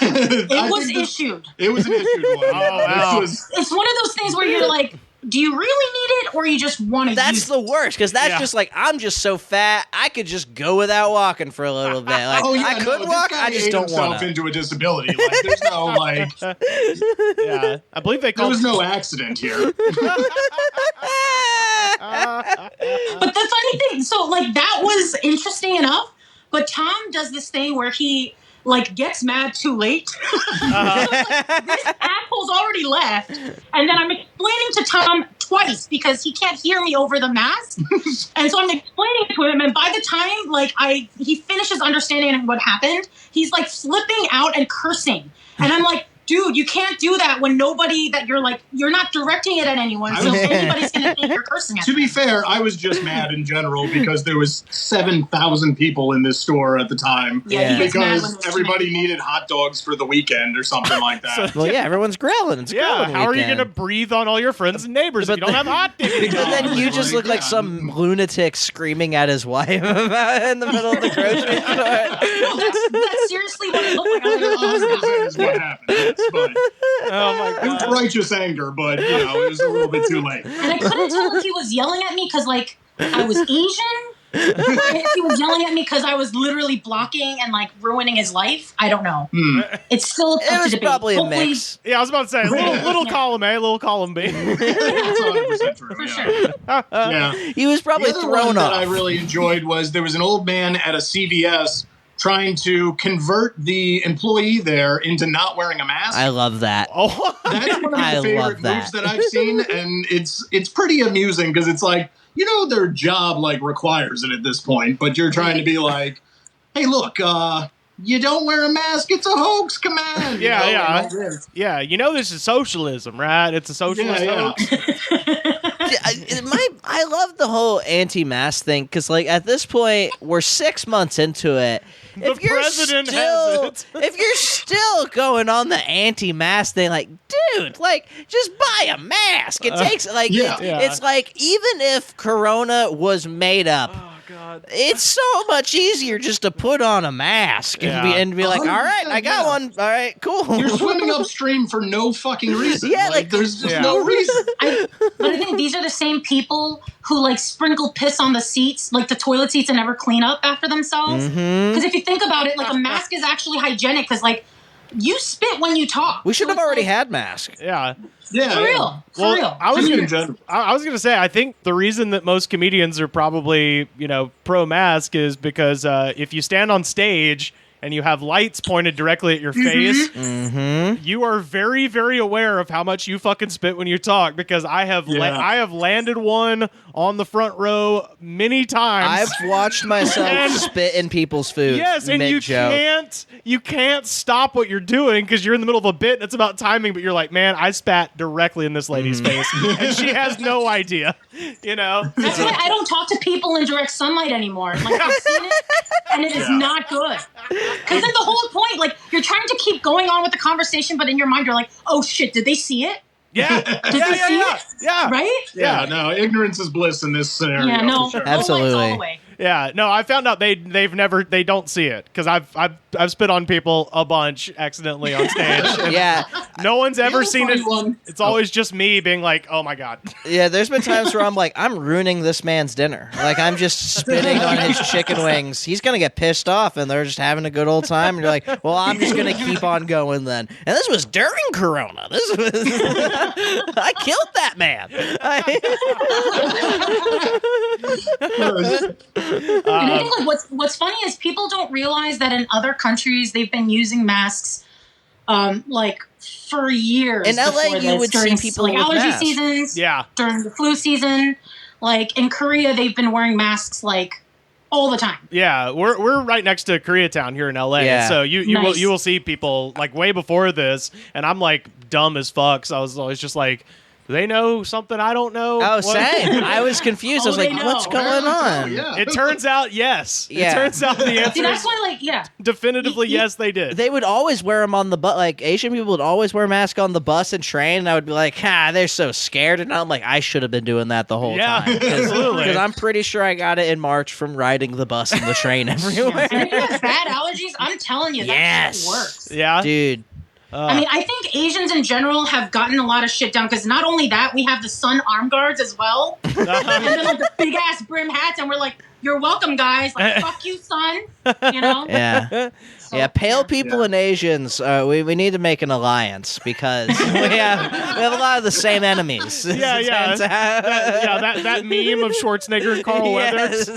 It was issued. It was an issued one. wow. It's one of those things where you're like, do you really need it, or you just want to That's use the worst, because that's Yeah. just like, I'm just so fat, I could just go without walking for a little bit. Like, I could this walk, guy I just ate don't himself want to. into a disability. Like, there's no, like, Yeah. I believe they there called was no accident here. But the funny thing, so, like, that was interesting enough, but Tom does this thing where he, like, gets mad too late. This asshole's already left, and then I'm explaining to Tom twice because he can't hear me over the mask, and so I'm explaining to him, and by the time, like, he finishes understanding what happened, he's, like, flipping out and cursing, and I'm like, dude, you can't do that when nobody that you're like, you're not directing it at anyone, so anybody's gonna think you're cursing at To be them. fair, I was just mad in general because there was 7,000 people in this store at the time. Yeah, he gets mad when Because there's everybody too many. needed hot dogs for the weekend or something like that. Well, yeah, everyone's growling. It's Yeah, growling how are you weekend. going to breathe on all your friends and neighbors if you don't have hot diggity? But then you just look like Yeah. some lunatic screaming at his wife about in the middle of the grocery store. No, that's seriously what it looked like. I was like, oh, 100% is what happened. But Oh my it was god. righteous anger, but, you know, it was a little bit too late. and I couldn't tell if he was yelling at me because, like, I was Asian. Or if he was yelling at me because I was literally blocking and, like, ruining his life. I don't know. It's still up It to was debate. probably a Hopefully- mix. Yeah, I was about to say little column A, little column B. That's 100% true. For Yeah. sure. Yeah. He was probably The other thrown one that off. I really enjoyed was there was an old man at a CVS trying to convert the employee there into not wearing a mask. I love that. Oh, That's one of I my love favorite that. moves that I've seen, and it's pretty amusing because it's like, you know, their job like requires it at this point, but you're trying to be like, hey, look, you don't wear a mask, it's a hoax, come on. you Yeah, know, yeah. and all this. yeah, you know this is socialism, right? It's a socialist Yeah, hoax. I love the whole anti-mask thing because, like, at this point, we're 6 months into it. The president has it. If you're still going on the anti-mask thing, like, dude, like, just buy a mask. It takes, like, yeah. it's like, even if Corona was made up, Oh god. it's so much easier just to put on a mask and Yeah. be like, all right, I got Yeah. one. All right, cool. You're swimming upstream for no fucking reason. Yeah, like- there's just Yeah. no reason. But I think these are the same people who, like, sprinkle piss on the seats, like the toilet seats, and never clean up after themselves. Because if you think about it, like, a mask is actually hygienic because, like, you spit when you talk. We should So have it's already like, had masks. Yeah. Yeah, For yeah. real. For Well, real. I was In gonna, general. I was gonna say, I think the reason that most comedians are probably, you know, pro-mask is because if you stand on stage and you have lights pointed directly at your face, you are very, very aware of how much you fucking spit when you talk. Because I have Yeah. I have landed one on the front row many times. I've watched myself And- spit in people's food. Yes, and mid-joke. you can't stop what you're doing because you're in the middle of a bit and it's about timing, but you're like, man, I spat directly in this lady's face, and she has no idea, you know. That's why I don't talk to people in direct sunlight anymore. Like, I've seen it, and it is not good. Because then the whole point, like, you're trying to keep going on with the conversation, but in your mind, you're like, oh shit, did they see it? Yeah, Did they see it? yeah. Right? Yeah, no, ignorance is bliss in this scenario. Yeah, no. for sure. no lights all Absolutely. the way. Yeah, no, I found out they don't see it because I've spit on people a bunch accidentally on stage. And Yeah, no one's ever other seen it. funny one- It's always just me being like, oh my god. yeah. There's been times where I'm like, I'm ruining this man's dinner. Like, I'm just spitting on his chicken wings. He's gonna get pissed off, and they're just having a good old time. And you're like, well, I'm just gonna keep on going then. And this was during Corona. This was I killed that man. And I think like what's funny is people don't realize that in other countries they've been using masks like for years. In LA, before you would during, see people like with allergy masks. seasons. Yeah. During the flu season, like in Korea, they've been wearing masks like all the time. Yeah, we're right next to Koreatown here in LA. Yeah. So you Nice. will see people like way before this, and I'm like dumb as fuck. So I was always just like, do they know something I don't know? Oh, What? same. I was confused. I was Oh, like, they what's know. going on? Oh, yeah. It turns out yes. Yeah. It turns out the See, answer that's is why, like, yeah. definitively yes, they did. They would always wear them on the bus. Like, Asian people would always wear masks on the bus and train, and I would be like, they're so scared. And I'm like, I should have been doing that the whole Yeah, time. absolutely. Because I'm pretty sure I got it in March from riding the bus and the train everywhere. And if you have bad allergies, I'm telling you, that Yes. shit works. Yeah. Dude. I mean, I think Asians in general have gotten a lot of shit done because not only that, we have the sun arm guards as well. And then like the big ass brim hats, and we're like, "You're welcome, guys." Like, fuck you, son. You know? Yeah. Yeah, pale people and Asians, we need to make an alliance because we have a lot of the same enemies. Yeah, yeah. That meme of Schwarzenegger and Carl Weathers.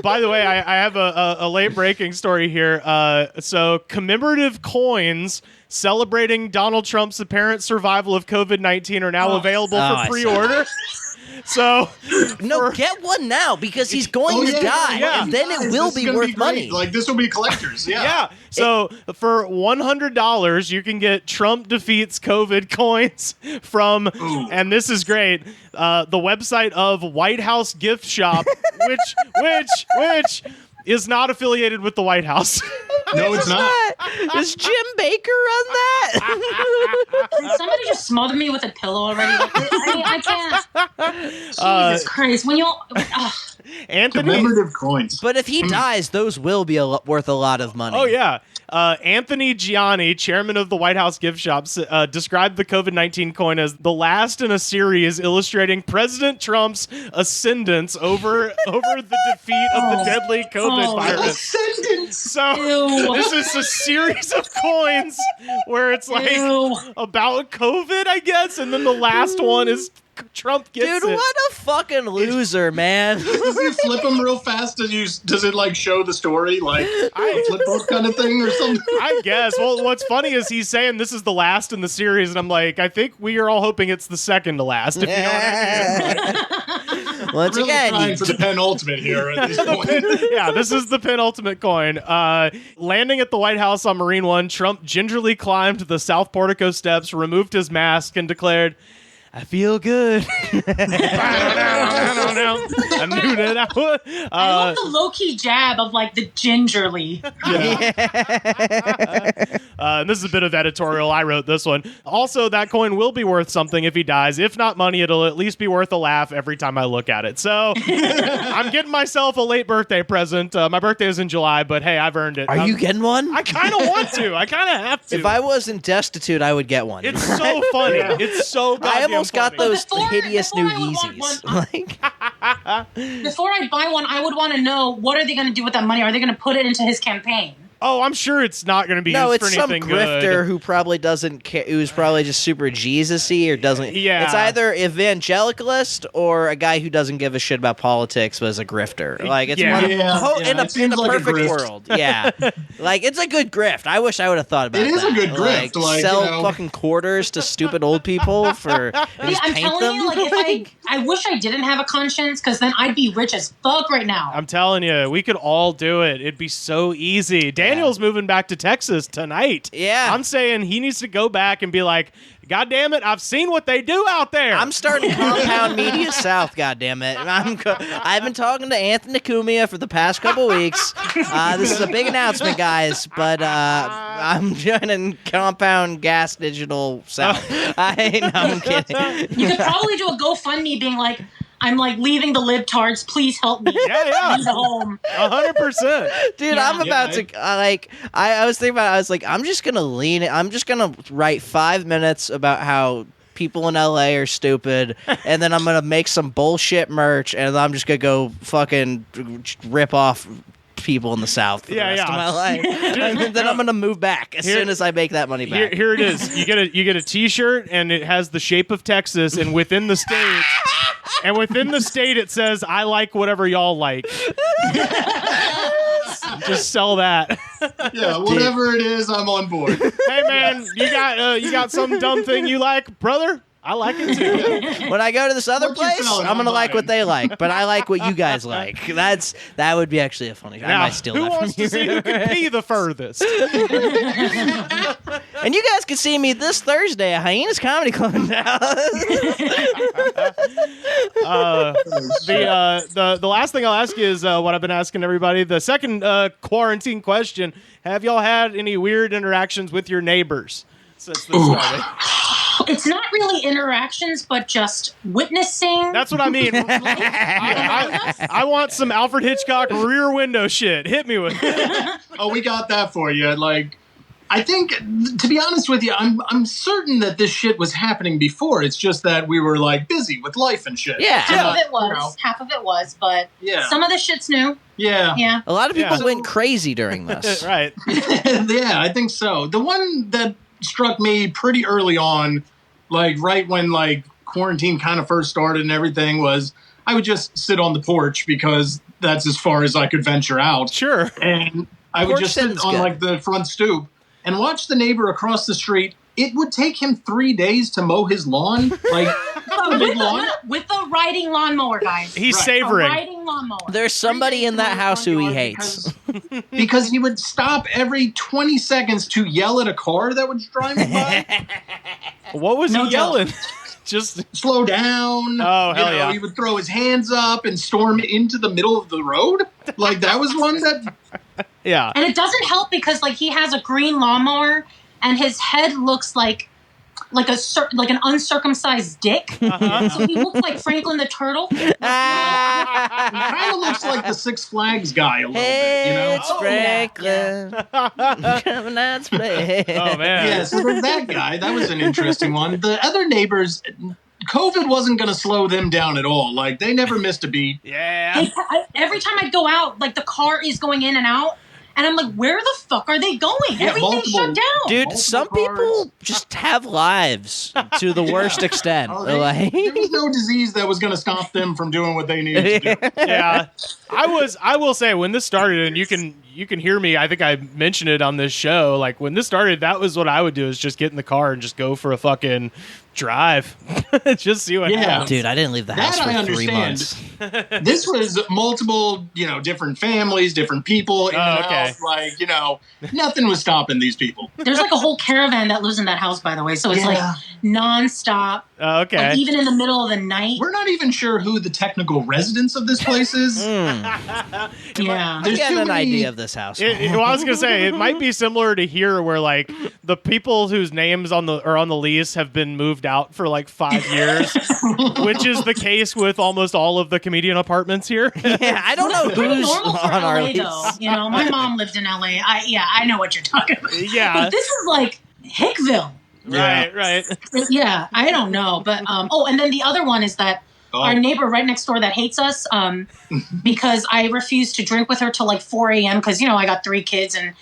By the way, I have a late breaking story here. So commemorative coins celebrating Donald Trump's apparent survival of COVID-19 are now available I for see. pre-order. So Get one now because he's going to die, yeah. and then it will This be is gonna worth money. great. Like, this will be collectors. Yeah. yeah. So for $100, you can get Trump defeats COVID coins from, and this is great, the website of White House Gift Shop, which is not affiliated with the White House. No, it's not. Does Jim Baker run that? Can somebody just smother me with a pillow already? Like, I can't. Jesus Christ. When you Anthony. Commemorative coins. But if he dies, those will be worth a lot of money. Oh, yeah. Anthony Giuliani, chairman of the White House gift shop, described the COVID-19 coin as the last in a series illustrating President Trump's ascendance over the defeat of the deadly COVID virus. Ascendance. So Ew. this is a series of coins where it's like Ew. about COVID, I guess, and then the last one is Trump gets Dude, it. what a fucking loser, man. Does he flip them real fast? Does it like show the story, like a flip book kind of thing or something? I guess. Well, what's funny is he's saying this is the last in the series, and I'm like, I think we are all hoping it's the second to last. If you know what I mean. Once Really again, trying for the penultimate here at this point. Yeah, this is the penultimate coin. Landing at the White House on Marine One, Trump gingerly climbed the South Portico steps, removed his mask, and declared, I feel good. I knew that I would. I love the low-key jab of like the gingerly. And this is a bit of editorial. I wrote this one. Also, that coin will be worth something if he dies. If not money, it'll at least be worth a laugh every time I look at it. So I'm getting myself a late birthday present. My birthday is in July, but hey, I've earned it. are you getting one? I kind of want to. I kind of have to. If I wasn't destitute, I would get one. It's so funny. It's so goddamn I almost got funny. those Before- hideous new before I would want Yeezys. one- Like, Before I buy one, I would want to know what are they going to do with that money? Are they going to put it into his campaign? Oh, I'm sure it's not going to be no, used it's for some anything grifter good. who probably doesn't care, who's probably just super Jesus-y or doesn't. Yeah. It's either evangelicalist or a guy who doesn't give a shit about politics but is a grifter. Like, it's Yeah. one Yeah, in it a seems like a perfect grift. world. Yeah. Like, it's a good grift. I wish I would have thought about It is that. a good grift, like, sell you know. fucking quarters to stupid old people for and Yeah, just I'm paint telling them. you, like, if I wish I didn't have a conscience, because then I'd be rich as fuck right now. I'm telling you, we could all do it. It'd be so easy. Daniel's moving back to Texas tonight. Yeah. I'm saying he needs to go back and be like, God damn it, I've seen what they do out there. I'm starting Compound Media South, goddammit. I've been talking to Anthony Cumia for the past couple weeks. This is a big announcement, guys, but I'm joining Compound Gas Digital South. I'm kidding. You could probably do a GoFundMe being like, I'm like leaving the libtards. Please help me. Yeah. Leave home. 100%. Dude, Yeah. I'm about to I was thinking about it. I was like, I'm just gonna I'm just gonna write 5 minutes about how people in LA are stupid, and then I'm gonna make some bullshit merch, and I'm just gonna go fucking rip off people in the South for the rest of my life. And then I'm gonna move back as soon as I make that money back. Here it is. You get a T-shirt, and it has the shape of Texas, and within the state, And within the state, it says, I like whatever y'all like. Just sell that. Yeah, whatever it is, I'm on board. Hey, man, you got some dumb thing you like, brother? I like it too. When I go to this other What you place, selling? I'm gonna I'm like what buying. they like, but I like what you guys like. That would be actually a funny. I Now, might steal who that wants from to see you. who can pee the furthest? And you guys can see me this Thursday at Hyenas Comedy Club in Dallas. The last thing I'll ask you is what I've been asking everybody. The second quarantine question: have y'all had any weird interactions with your neighbors since this started? It's not really interactions, but just witnessing. That's what I mean. I want some Alfred Hitchcock Rear Window shit. Hit me with it. Oh, we got that for you. Like, I think, to be honest with you, I'm certain that this shit was happening before. It's just that we were like busy with life and shit. Yeah. Half of it was. You know. Half of it was, but Yeah. some of the shit's new. Yeah. Yeah. A lot of people Yeah. went crazy during this. Right. Yeah, I think so. The one that struck me pretty early on, like right when like quarantine kind of first started and everything, was I would just sit on the porch because that's as far as I could venture out. Sure. And I would Porch just sit sitting's on good. like the front stoop and watch the neighbor across the street. It would take him 3 days to mow his lawn. Like, not a big lawn. With a riding lawnmower, guys. He's Right. A savoring. riding lawnmower. There's somebody in that house who he hates. Because he would stop every 20 seconds to yell at a car that was driving by. What was No he joke. yelling? Just Slow down. Oh, hell yeah. He would throw his hands up and storm into the middle of the road. Like, that was one that... yeah. And it doesn't help because like he has a green lawnmower and his head looks like an uncircumcised dick. Uh-huh. So he looks like Franklin the Turtle. Kind of looks like the Six Flags guy a little bit, you know? It's Oh, yeah. Franklin. Coming out play. Oh man. Yeah, so there's that guy. That was an interesting one. The other neighbors, COVID wasn't going to slow them down at all. Like, they never missed a beat. Yeah. Every time I go out, like the car is going in and out, and I'm like, where the fuck are they going? Yeah, Everything's multiple- shut down. Dude, Multiple some cars. people just have lives to the worst extent. Oh, Like- there was no disease that was going to stop them from doing what they needed to do. Yeah. I will say when this started, and you can hear me, I think I mentioned it on this show, like when this started, that was what I would do, is just get in the car and just go for a fucking drive. Just see what Yeah. happens. Dude, I didn't leave the That house I for 3 understand. months. This was multiple, different families, different people in the okay. house. Like, nothing was stopping these people. There's like a whole caravan that lives in that house, by the way. So it's like nonstop. Okay. Like even in the middle of the night. We're not even sure who the technical residents of this place is. Yeah. I'm There's getting too an many- idea of this house. Well, I was gonna say it might be similar to here, where like the people whose names are on the lease have been moved out for like 5 years, which is the case with almost all of the comedian apartments here. Yeah, I don't know Pretty who's normal for on our LA lease. though. My mom lived in LA. I know what you're talking about. Yeah. But this is like Hickville. Right. Yeah, I don't know. But and then the other one is that our neighbor right next door that hates us because I refused to drink with her till like 4 a.m. because I got 3 kids and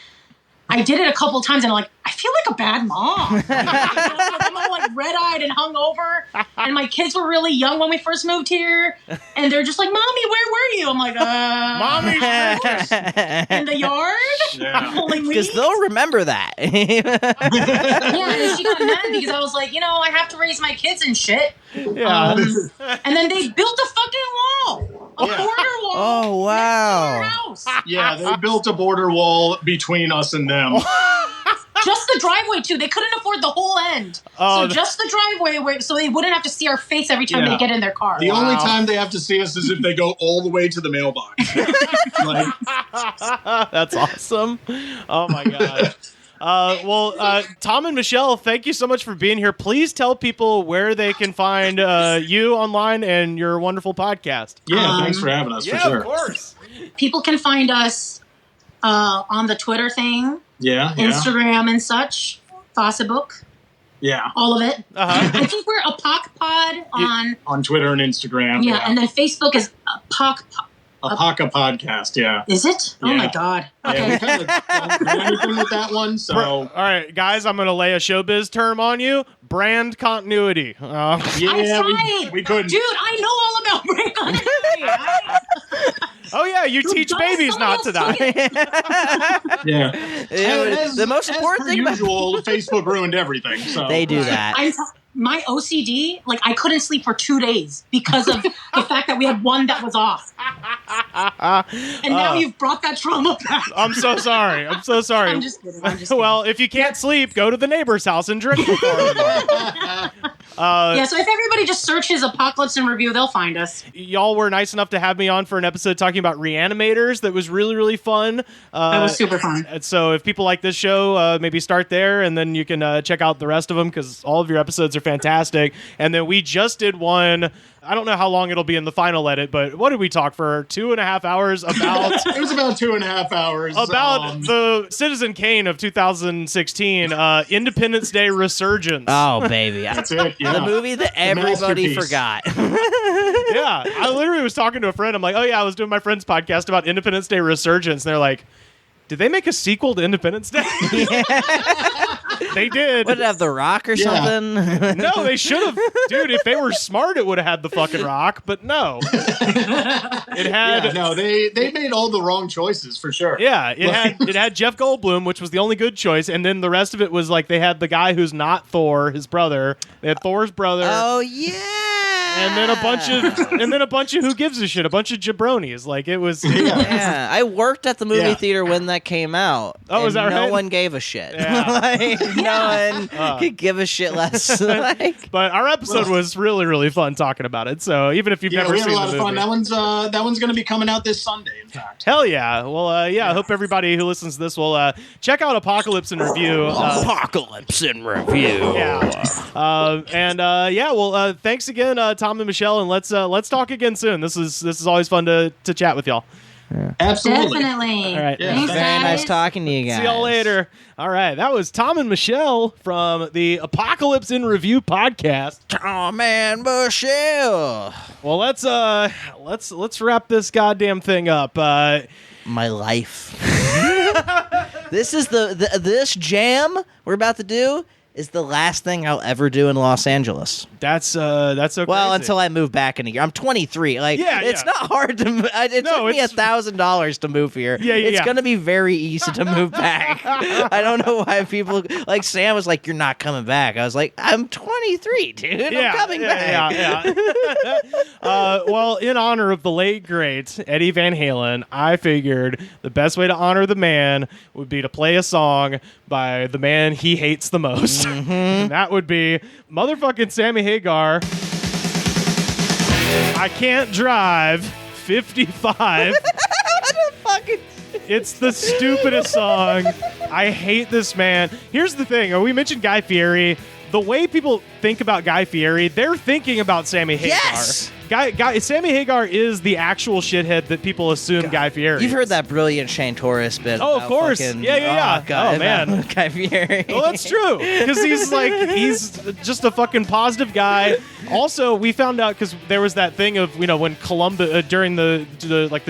I did it a couple times and I'm like, I feel like a bad mom. I'm all like red-eyed and hungover, and my kids were really young when we first moved here, and they're just like, "Mommy, where were you?" I'm like, Mommy. in the yard, Yeah. pulling Because weeds." they'll remember that. Yeah, and she got mad because I was like, I have to raise my kids and shit. Yeah. And then they built a fucking wall, a border wall. Oh, wow. Next to our house. Yeah, they built a border wall between us and them. Just the driveway too. They couldn't afford the whole end, Oh, so just the driveway, so they wouldn't have to see our face every time Yeah. they get in their car. The only time they have to see us is if they go all the way to the mailbox. Like, That's awesome. Oh my god. Tom and Michelle, thank you so much for being here. Please tell people where they can find you online and your wonderful podcast. yeah, thanks for having us, for sure. of course. People can find us on the Twitter thing, Yeah. Instagram and such, Facebook, Yeah. all of it. Uh-huh. I think we're Apoc on, On Twitter and Instagram. and then Facebook is Apoc. Apoca podcast, yeah. Is it? Oh Yeah. my god. Yeah, Okay. we kind of don't do anything with that one, so. All right, guys, I'm going to lay a showbiz term on you. Brand continuity. Yeah, I tried. we couldn't. Dude, I know all seatbelt brake on anybody. Oh yeah, you teach babies not to die. Yeah. The most important thing about usual, Facebook ruined everything. So they do that. My OCD, like I couldn't sleep for 2 days because of the fact that we had one that was off. And now you've brought that trauma back. I'm so sorry. I'm so sorry. I'm just kidding. Well, if you can't sleep, go to the neighbor's house and drink before. Yeah, so if everybody just searches Apocalypse in Review, they'll find us. Y'all were nice enough to have me on for an episode talking about reanimators. That was really, really fun. That was super fun. And so if people like this show, maybe start there, and then you can check out the rest of them, because all of your episodes are fantastic. And then we just did one. I don't know how long it'll be in the final edit, but what did we talk for 2.5 hours about? It was about 2.5 hours. About the Citizen Kane of 2016, Independence Day Resurgence. Oh, baby. That's it. Yeah. The movie that everybody masterpiece. forgot. Yeah, I literally was talking to a friend. I'm like, oh yeah, I was doing my friend's podcast about Independence Day Resurgence. And they're like, did they make a sequel to Independence Day? They did. Would it have The Rock or something? No, they should have. Dude, if they were smart, it would have had the fucking Rock, but no. It had... Yeah, no, they made all the wrong choices, for sure. Yeah, it had Jeff Goldblum, which was the only good choice, and then the rest of it was like they had the guy who's not Thor, his brother. They had Thor's brother. Oh, yeah. And then a bunch of who gives a shit, a bunch of jabronis. Like it was. Yeah, I worked at the movie theater when that came out. Oh, is that right? No one gave a shit. Yeah. Like, no one could give a shit less. Like, But our episode was really, really fun talking about it. So even if you've never we had seen a lot the of fun. movie, That one's going to be coming out this Sunday, in fact. hell yeah. Well, I hope everybody who listens to this will check out Apocalypse in Review. Apocalypse in Review. Well, thanks again, Tom and Michelle, and let's talk again soon. This is always fun to chat with y'all. Absolutely. Definitely. All right. Yeah. Thanks, Very guys. nice talking to you guys. See y'all later. All right, that was Tom and Michelle from the Apocalypse in Review podcast. Tom and Michelle. Well, let's wrap this goddamn thing up. My life. This is this jam we're about to do is the last thing I'll ever do in Los Angeles. That's so Well, crazy. until I move back in a year. I'm 23. Like, Yeah, it's yeah. not hard to move. It took me it's- $1,000 to move here. Yeah, It's yeah. going to be very easy to move back. I don't know why people... Like, Sam was like, you're not coming back. I was like, I'm 23, dude. I'm coming back. Yeah. Well, in honor of the late, great Eddie Van Halen, I figured the best way to honor the man would be to play a song by the man he hates the most. And that would be motherfucking Sammy Hagar. I can't drive 55. It's the stupidest song. I hate this man. Here's the thing. We mentioned Guy Fieri. The way people think about Guy Fieri, they're thinking about Sammy Hagar. Yes! Sammy Hagar is the actual shithead that people assume Guy Fieri You've is. heard that brilliant Shane Torres bit. Oh, of about course. fucking- Yeah. Oh, God, Oh, man. about Guy Fieri. Well, that's true, because he's just a fucking positive guy. Also, we found out because there was that thing of when Columbus during the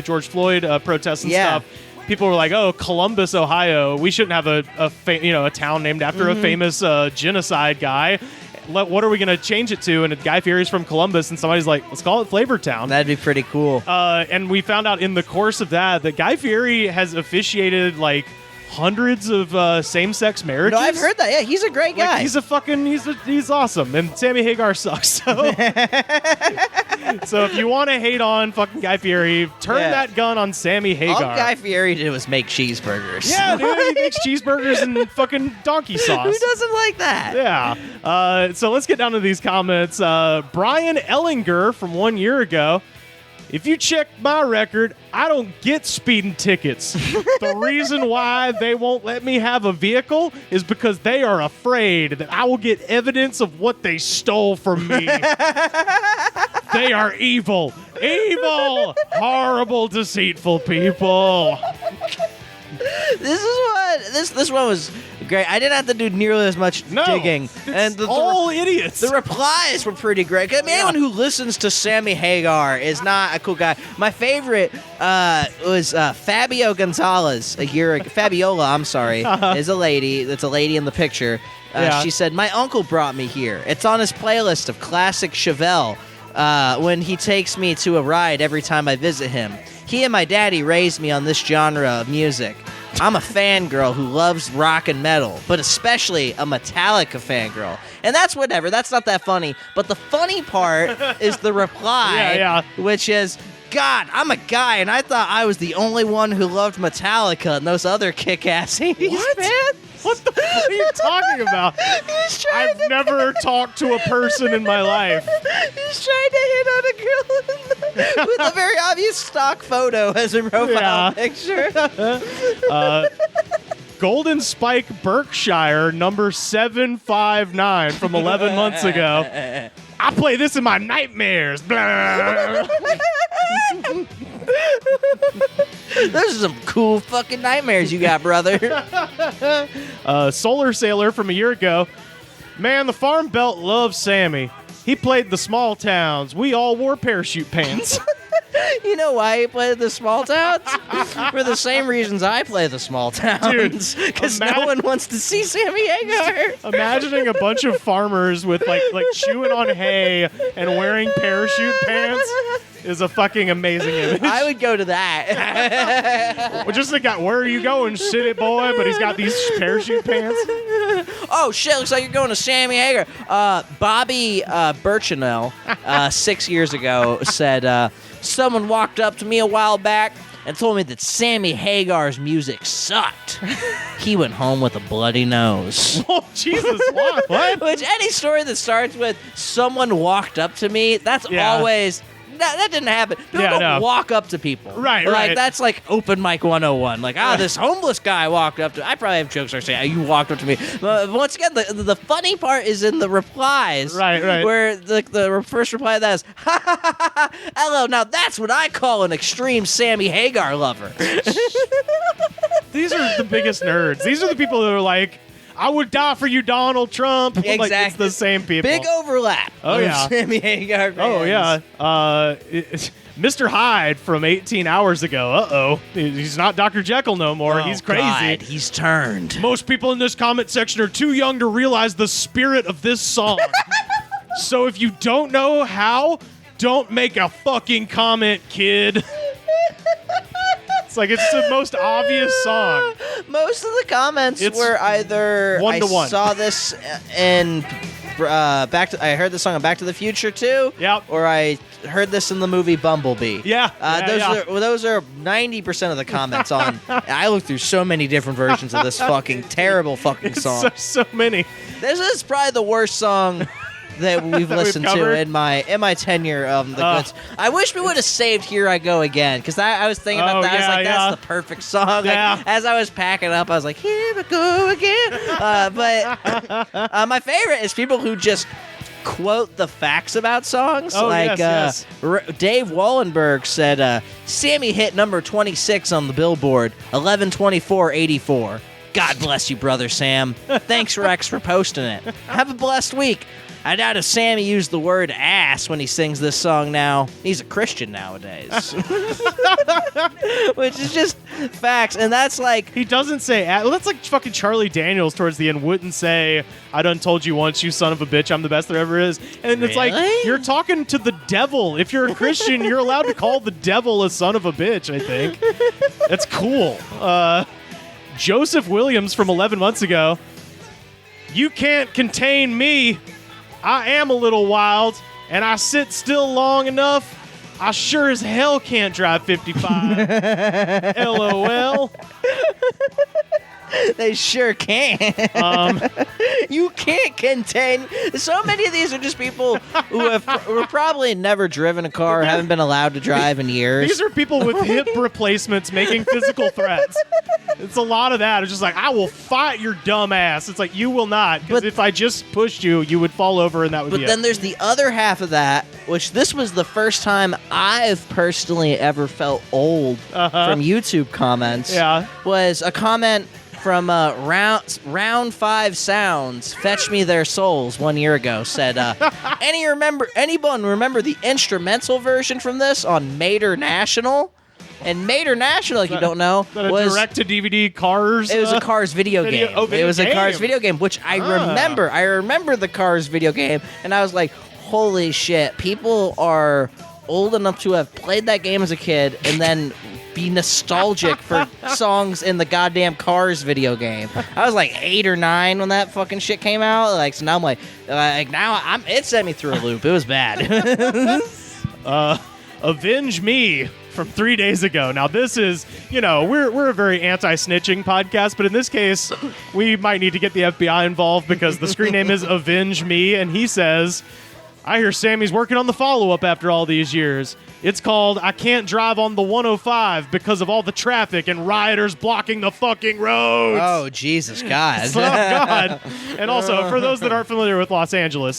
George Floyd protests and stuff. People were like, "Oh, Columbus, Ohio. We shouldn't have a town named after a famous genocide guy. What are we going to change it to?" And Guy Fieri's from Columbus, and somebody's like, "Let's call it Flavortown." That'd be pretty cool. And we found out in the course of that Guy Fieri has officiated like hundreds of same-sex marriages. No, I've heard that. Yeah, he's a great guy. Like, he's awesome, and Sammy Hagar sucks. So, so if you want to hate on fucking Guy Fieri, turn that gun on Sammy Hagar. All Guy Fieri did was make cheeseburgers. Yeah, dude, he makes cheeseburgers and fucking donkey sauce. Who doesn't like that? Yeah. So let's get down to these comments. Brian Ellinger from 1 year ago. If you check my record, I don't get speeding tickets. The reason why they won't let me have a vehicle is because they are afraid that I will get evidence of what they stole from me. They are evil. Evil. Horrible, deceitful people. This one was great. I didn't have to do nearly as much digging. And all idiots. The replies were pretty great. I mean, anyone who listens to Sammy Hagar is not a cool guy. My favorite was Fabio Gonzalez a year ago. Fabiola, I'm sorry, is a lady. That's a lady in the picture. She said, "My uncle brought me here. It's on his playlist of classic Chevelle. when he takes me to a ride every time I visit him. He and my daddy raised me on this genre of music. I'm a fangirl who loves rock and metal, but especially a Metallica fangirl. And that's whatever. That's not that funny. But the funny part is the reply, which is, God, I'm a guy, and I thought I was the only one who loved Metallica and those other kick-ass 80s bands. What the fuck are you talking about? I've never talked to a person in my life. He's trying to hit on a girl with a very obvious stock photo as a profile picture. Golden Spike Berkshire, number 759 from 11 months ago. I play this in my nightmares. Blah. Those are some cool fucking nightmares you got, brother. Solar Sailor from a year ago. Man, the Farm Belt loves Sammy. He played the small towns. We all wore parachute pants. You know why he played the small towns? For the same reasons I play the small towns. Because no one wants to see Sammy Hagar. Imagining a bunch of farmers with like chewing on hay and wearing parachute pants is a fucking amazing image. I would go to that. Well, just the guy, where are you going, city boy? But he's got these parachute pants. Oh, shit, looks like you're going to Sammy Hagar. Bobby Birchinell, 6 years ago, said, someone walked up to me a while back and told me that Sammy Hagar's music sucked. He went home with a bloody nose. Oh, Jesus, what? Which, any story that starts with someone walked up to me, that's always... That didn't happen. People don't walk up to people. Right. That's like open mic 101. Like, this homeless guy walked up to... I probably have jokes where I say, you walked up to me. But once again, the funny part is in the replies. Right. Where the first reply to that is, ha ha ha ha, hello, now that's what I call an extreme Sammy Hagar lover. These are the biggest nerds. These are the people that are like, I would die for you, Donald Trump. Exactly. Like, it's the same people. Big overlap. Oh, yeah. Sammy Hagar fans. Oh, yeah. Mr. Hyde from 18 hours ago. Uh-oh. He's not Dr. Jekyll no more. He's crazy. God, he's turned. Most people in this comment section are too young to realize the spirit of this song. So if you don't know how, don't make a fucking comment, kid. It's like it's the most obvious song. Most of the comments were either 1 to 1. I saw this in I heard this song in Back to the Future too. Yep. Or I heard this in the movie Bumblebee. Yeah. Those are 90% of the comments on. I looked through so many different versions of this fucking terrible fucking song. So many. This is probably the worst song that we've listened to in my tenure of the goods. I wish we would have saved "Here I Go Again" because I was thinking about that. I was like, that's the perfect song. Yeah. Like, as I was packing up, I was like, "Here I go again." But my favorite is people who just quote the facts about songs. Oh, like yes. Dave Wallenberg said, "Sammy hit number 26 on the Billboard, 11/24/84. God bless you, brother Sam. Thanks, Rex, for posting it. Have a blessed week." I doubt if Sammy used the word ass when he sings this song now. He's a Christian nowadays. Which is just facts. And that's like... He doesn't say ass. Well, that's like fucking Charlie Daniels towards the end wouldn't say, I done told you once, you son of a bitch, I'm the best there ever is. And it's like, you're talking to the devil. If you're a Christian, you're allowed to call the devil a son of a bitch, I think. That's cool. Joseph Williams from 11 months ago. You can't contain me. I am a little wild, and I sit still long enough. I sure as hell can't drive 55. LOL. They sure can. You can't contain. So many of these are just people who have probably never driven a car, haven't been allowed to drive in years. These are people with hip replacements making physical threats. It's a lot of that. It's just like, I will fight your dumb ass. It's like, you will not. Because if I just pushed you, you would fall over and that would be it. But then there's the other half of that, which this was the first time I've personally ever felt old from YouTube comments. Yeah. Was a comment from Round 5 Sounds, Fetch Me Their Souls 1 year ago, said, anyone remember the instrumental version from this on Mater National? And Mater National, if you don't know, was direct-to-DVD Cars. It was a Cars video game. It was a Cars video game, which I remember. I remember the Cars video game, and I was like, holy shit, people are old enough to have played that game as a kid and then be nostalgic for songs in the goddamn Cars video game. I was like 8 or 9 when that fucking shit came out. Like, so now I'm like now it sent me through a loop. It was bad. Avenge Me from 3 days ago. Now this is, we're a very anti-snitching podcast, but in this case, we might need to get the FBI involved because the screen name is Avenge Me, and he says, I hear Sammy's working on the follow-up after all these years. It's called I Can't Drive on the 105 because of all the traffic and rioters blocking the fucking roads. Oh, Jesus God. Oh, God. And also, for those that aren't familiar with Los Angeles,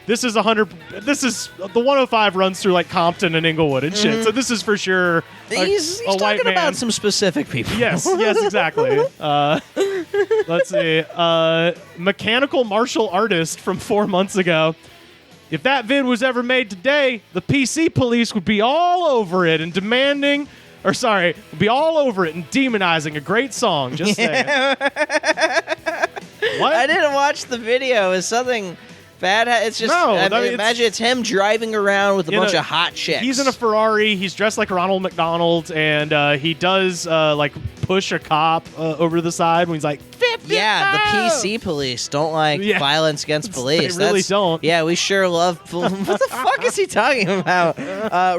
this is the 105 runs through like Compton and Inglewood and shit. So this is for sure He's a white talking man. about some specific people. Yes, exactly. Let's see. Mechanical martial artist from 4 months ago. If that vid was ever made today, the PC police would be all over it and be all over it and demonizing a great song. Just saying. What? I didn't watch the video. Is something bad? It's just, imagine it's him driving around with a bunch of hot chicks. He's in a Ferrari. He's dressed like Ronald McDonald, and he does push a cop over to the side when he's like, yeah, the PC police don't like violence against police. They really don't. Yeah, we sure love. What the fuck is he talking about?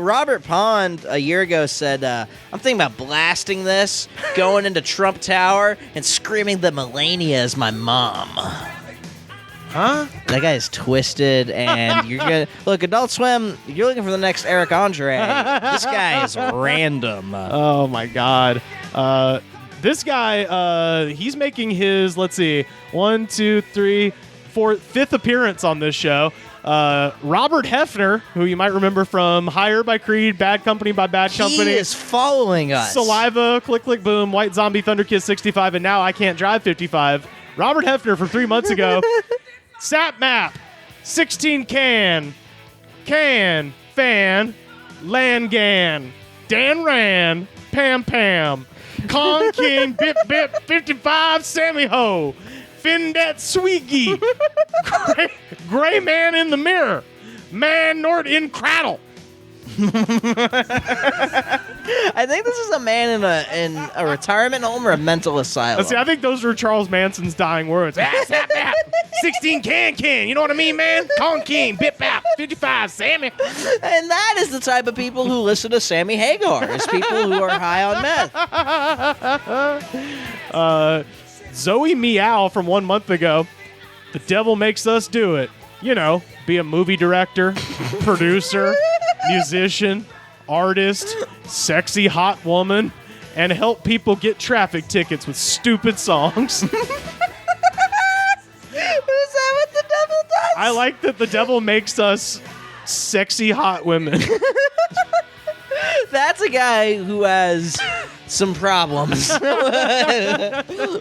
Robert Pond a year ago said, I'm thinking about blasting this, going into Trump Tower, and screaming that Melania is my mom. Huh? That guy is twisted, and you're gonna look. Adult Swim, you're looking for the next Eric Andre. This guy is random. Oh my God. This guy, he's making his, let's see, 1, 2, 3, 4, 5th appearance on this show. Robert Hefner, who you might remember from Hire by Creed, Bad Company by Bad Company. He is following us. Saliva, Click Click Boom, White Zombie, Thunder Kiss 65, and now I Can't Drive 55. Robert Hefner from 3 months ago. Sap Map, 16 Fan, Langan, Dan Ran, Pam, Con King, Bip Bip, 55, Sammy Ho, Findet Swiggy, Gray Man in the Mirror, Man Nort in Cradle. I think this is a man in a retirement home or a mental asylum. See, I think those were Charles Manson's dying words. 16 can, you know what I mean, man? Con King, Bip Bap, 55, Sammy. And that is the type of people who listen to Sammy Hagar. It's people who are high on meth. Zoe Meow from 1 month ago. The devil makes us do it. Be a movie director, producer, musician, artist, sexy hot woman, and help people get traffic tickets with stupid songs. Is that what the devil does? I like that the devil makes us sexy hot women. That's a guy who has some problems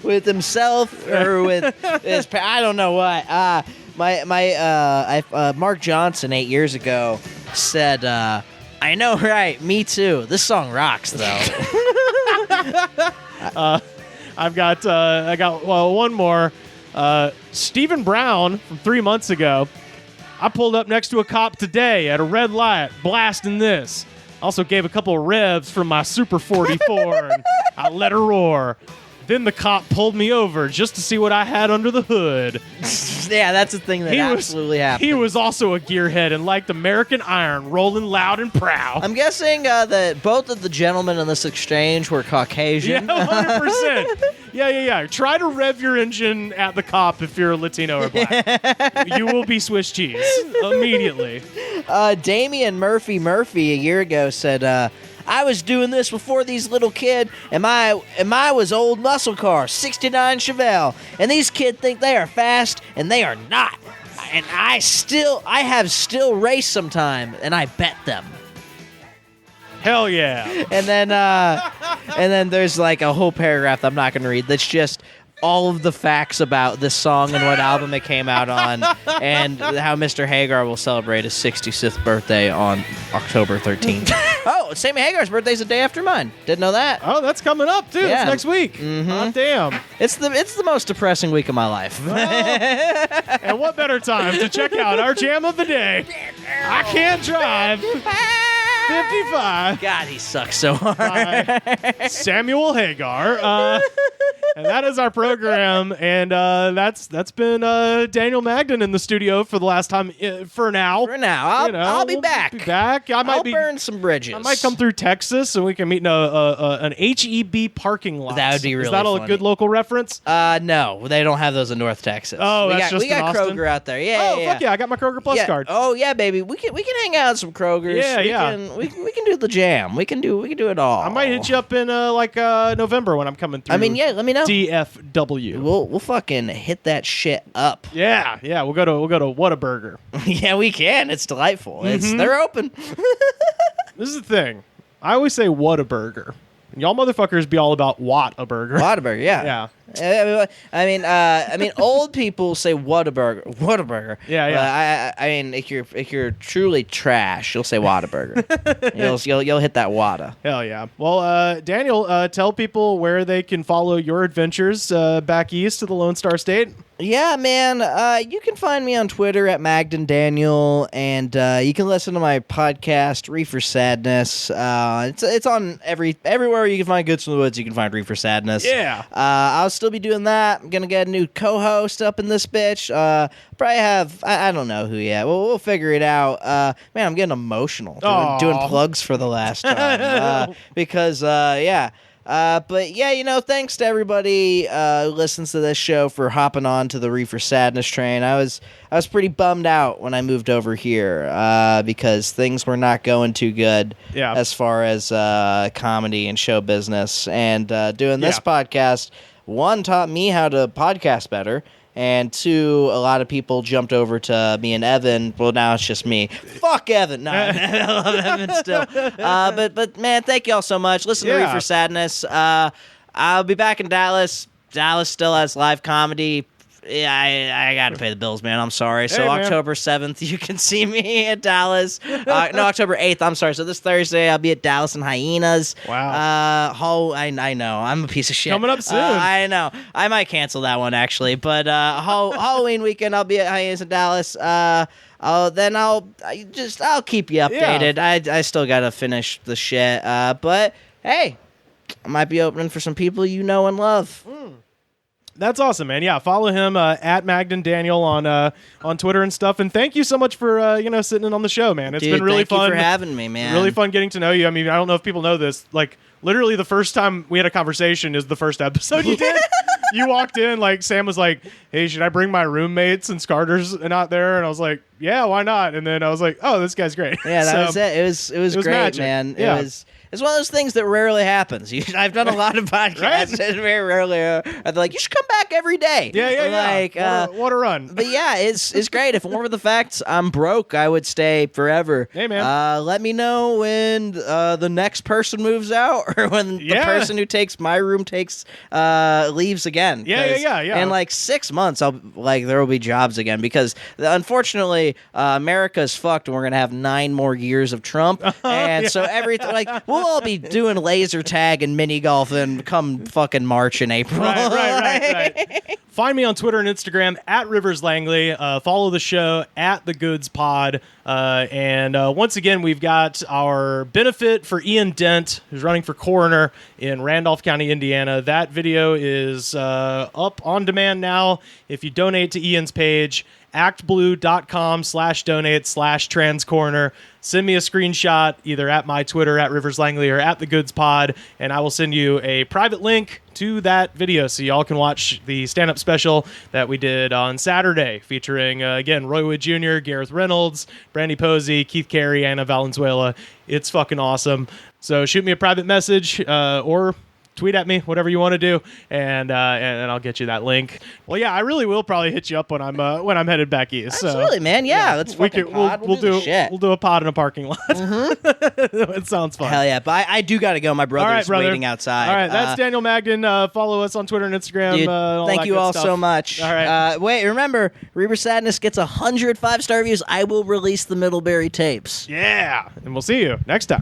with himself or with his. I don't know what. Mark Johnson 8 years ago said, "I know, right? Me too. This song rocks, though." I got one more. Stephen Brown from 3 months ago. I pulled up next to a cop today at a red light, blasting this. Also gave a couple of revs from my Super 44, and I let her roar. Then the cop pulled me over just to see what I had under the hood. Yeah, that's a thing that absolutely happened. He was also a gearhead and liked American Iron, rolling loud and proud. I'm guessing that both of the gentlemen in this exchange were Caucasian. Yeah, 100%. Yeah. Try to rev your engine at the cop if you're Latino or black. You will be Swiss cheese immediately. Damian Murphy a year ago said, I was doing this before these little kid, and my was old muscle car, 69 Chevelle, and these kids think they are fast, and they are not. And I have still raced sometime, and I bet them. Hell yeah. And then there's like a whole paragraph that I'm not going to read that's just all of the facts about this song and what album it came out on, and how Mr. Hagar will celebrate his 66th birthday on October 13th. Oh, Sammy Hagar's birthday's the day after mine. Didn't know that. Oh, that's coming up too. Yeah. It's next week. Hot damn. It's the most depressing week of my life. And what better time to check out our jam of the day? I Can't Drive 55. God, he sucks so hard. By Samuel Hagar. And that is our program, and that's been Daniel Magden in the studio for the last time. For now, I'll be back. I'll burn some bridges. I might come through Texas, and we can meet in an HEB parking lot. That would be really Is that funny. a good local reference? No, they don't have those in North Texas. Oh, we that's got just in Austin? Kroger out there. Yeah, Oh, yeah, fuck yeah! I got my Kroger Plus card. Oh yeah, baby. We can hang out at some Krogers. Yeah, We can do the jam. We can do it all. I might hit you up in November when I'm coming through. I mean, yeah. Let me know. DFW. We'll fucking hit that shit up. Yeah. We'll go to Whataburger. Yeah, we can. It's delightful. They're open. This is the thing. I always say Whataburger. Y'all motherfuckers be all about Whataburger. Whataburger, yeah. Yeah. I mean, old people say Whataburger. Yeah. I mean, if you're truly trash, you'll say Whataburger. you'll hit that Whata. Hell yeah. Well, Daniel, tell people where they can follow your adventures back east to the Lone Star State. Yeah, man. You can find me on Twitter at Magden Daniel, and you can listen to my podcast, Reefer Sadness. It's on everywhere you can find Goods from the Woods. You can find Reefer Sadness. Yeah. I'll still be doing that. I'm gonna get a new co-host up in this bitch. Probably have I don't know who yet. We'll figure it out. Man, I'm getting emotional doing plugs for the last time because yeah. But yeah, thanks to everybody who listens to this show for hopping on to the Reefer Sadness train. I was pretty bummed out when I moved over here because things were not going too good as far as comedy and show business. And doing this podcast, one, taught me how to podcast better. And two, a lot of people jumped over to me and Evan. Well, now it's just me. Fuck Evan. No, I love Evan still. But man, thank y'all so much. Listen to Reefer Sadness. I'll be back in Dallas. Dallas still has live comedy. Yeah, I got to pay the bills, man. I'm sorry. So October 7th, you can see me at Dallas. No, October 8th. I'm sorry. So this Thursday, I'll be at Dallas and Hyenas. Wow. I know. I'm a piece of shit. Coming up soon. I know. I might cancel that one, actually. But Halloween weekend, I'll be at Hyenas in Dallas. I'll keep you updated. I still got to finish the shit. But, hey, I might be opening for some people you know and love. That's awesome, man. Yeah, follow him at Magden Daniel on Twitter and stuff. And thank you so much for sitting in on the show, man. It's been really fun. Thank you for having me, man. Really fun getting to know you. I mean, I don't know if people know this. Like, literally, the first time we had a conversation is the first episode you did. You walked in, like Sam was like, "Hey, should I bring my roommates and Scarter's not there?" And I was like, "Yeah, why not?" And then I was like, "Oh, this guy's great." Yeah, that was it. It was great, magic. Man. Yeah. It's one of those things that rarely happens. I've done a lot of podcasts, Right? and very rarely they're like, you should come back every day. Yeah. What a run. But yeah, it's great. If it weren't for the facts I'm broke, I would stay forever. Hey, man. Let me know when the next person moves out, or when the person who takes my room leaves again. Yeah. In like 6 months, there will be jobs again, because unfortunately America's fucked, and we're gonna have 9 more years of Trump, and so everything we'll all be doing laser tag and mini golf and come fucking March and April. Right. Find me on Twitter and Instagram at Rivers Langley. Follow the show at The Goods Pod. And once again, we've got our benefit for Ian Dent, who's running for coroner in Randolph County, Indiana. That video is up on demand now. If you donate to Ian's page, actblue.com/donate/transcoroner. Send me a screenshot either at my Twitter at Rivers Langley or at The Goods Pod, and I will send you a private link to that video so y'all can watch the stand-up special that we did on Saturday, featuring, again, Roy Wood Jr., Gareth Reynolds, Brandy Posey, Keith Carey, Anna Valenzuela. It's fucking awesome. So shoot me a private message or tweet at me, whatever you want to do, and I'll get you that link. Well, yeah, I really will probably hit you up when I'm headed back east. Absolutely, man. Yeah, let's fucking pod. We'll do the shit. We'll do a pod in a parking lot. It sounds fun. Hell yeah! But I do got to go. My brother's waiting outside. All right, that's Daniel Magden. Follow us on Twitter and Instagram. Dude, thank you all so much. All right. Wait, remember, Reaper Sadness gets 100 5-star reviews. I will release the Middlebury Tapes. Yeah, and we'll see you next time.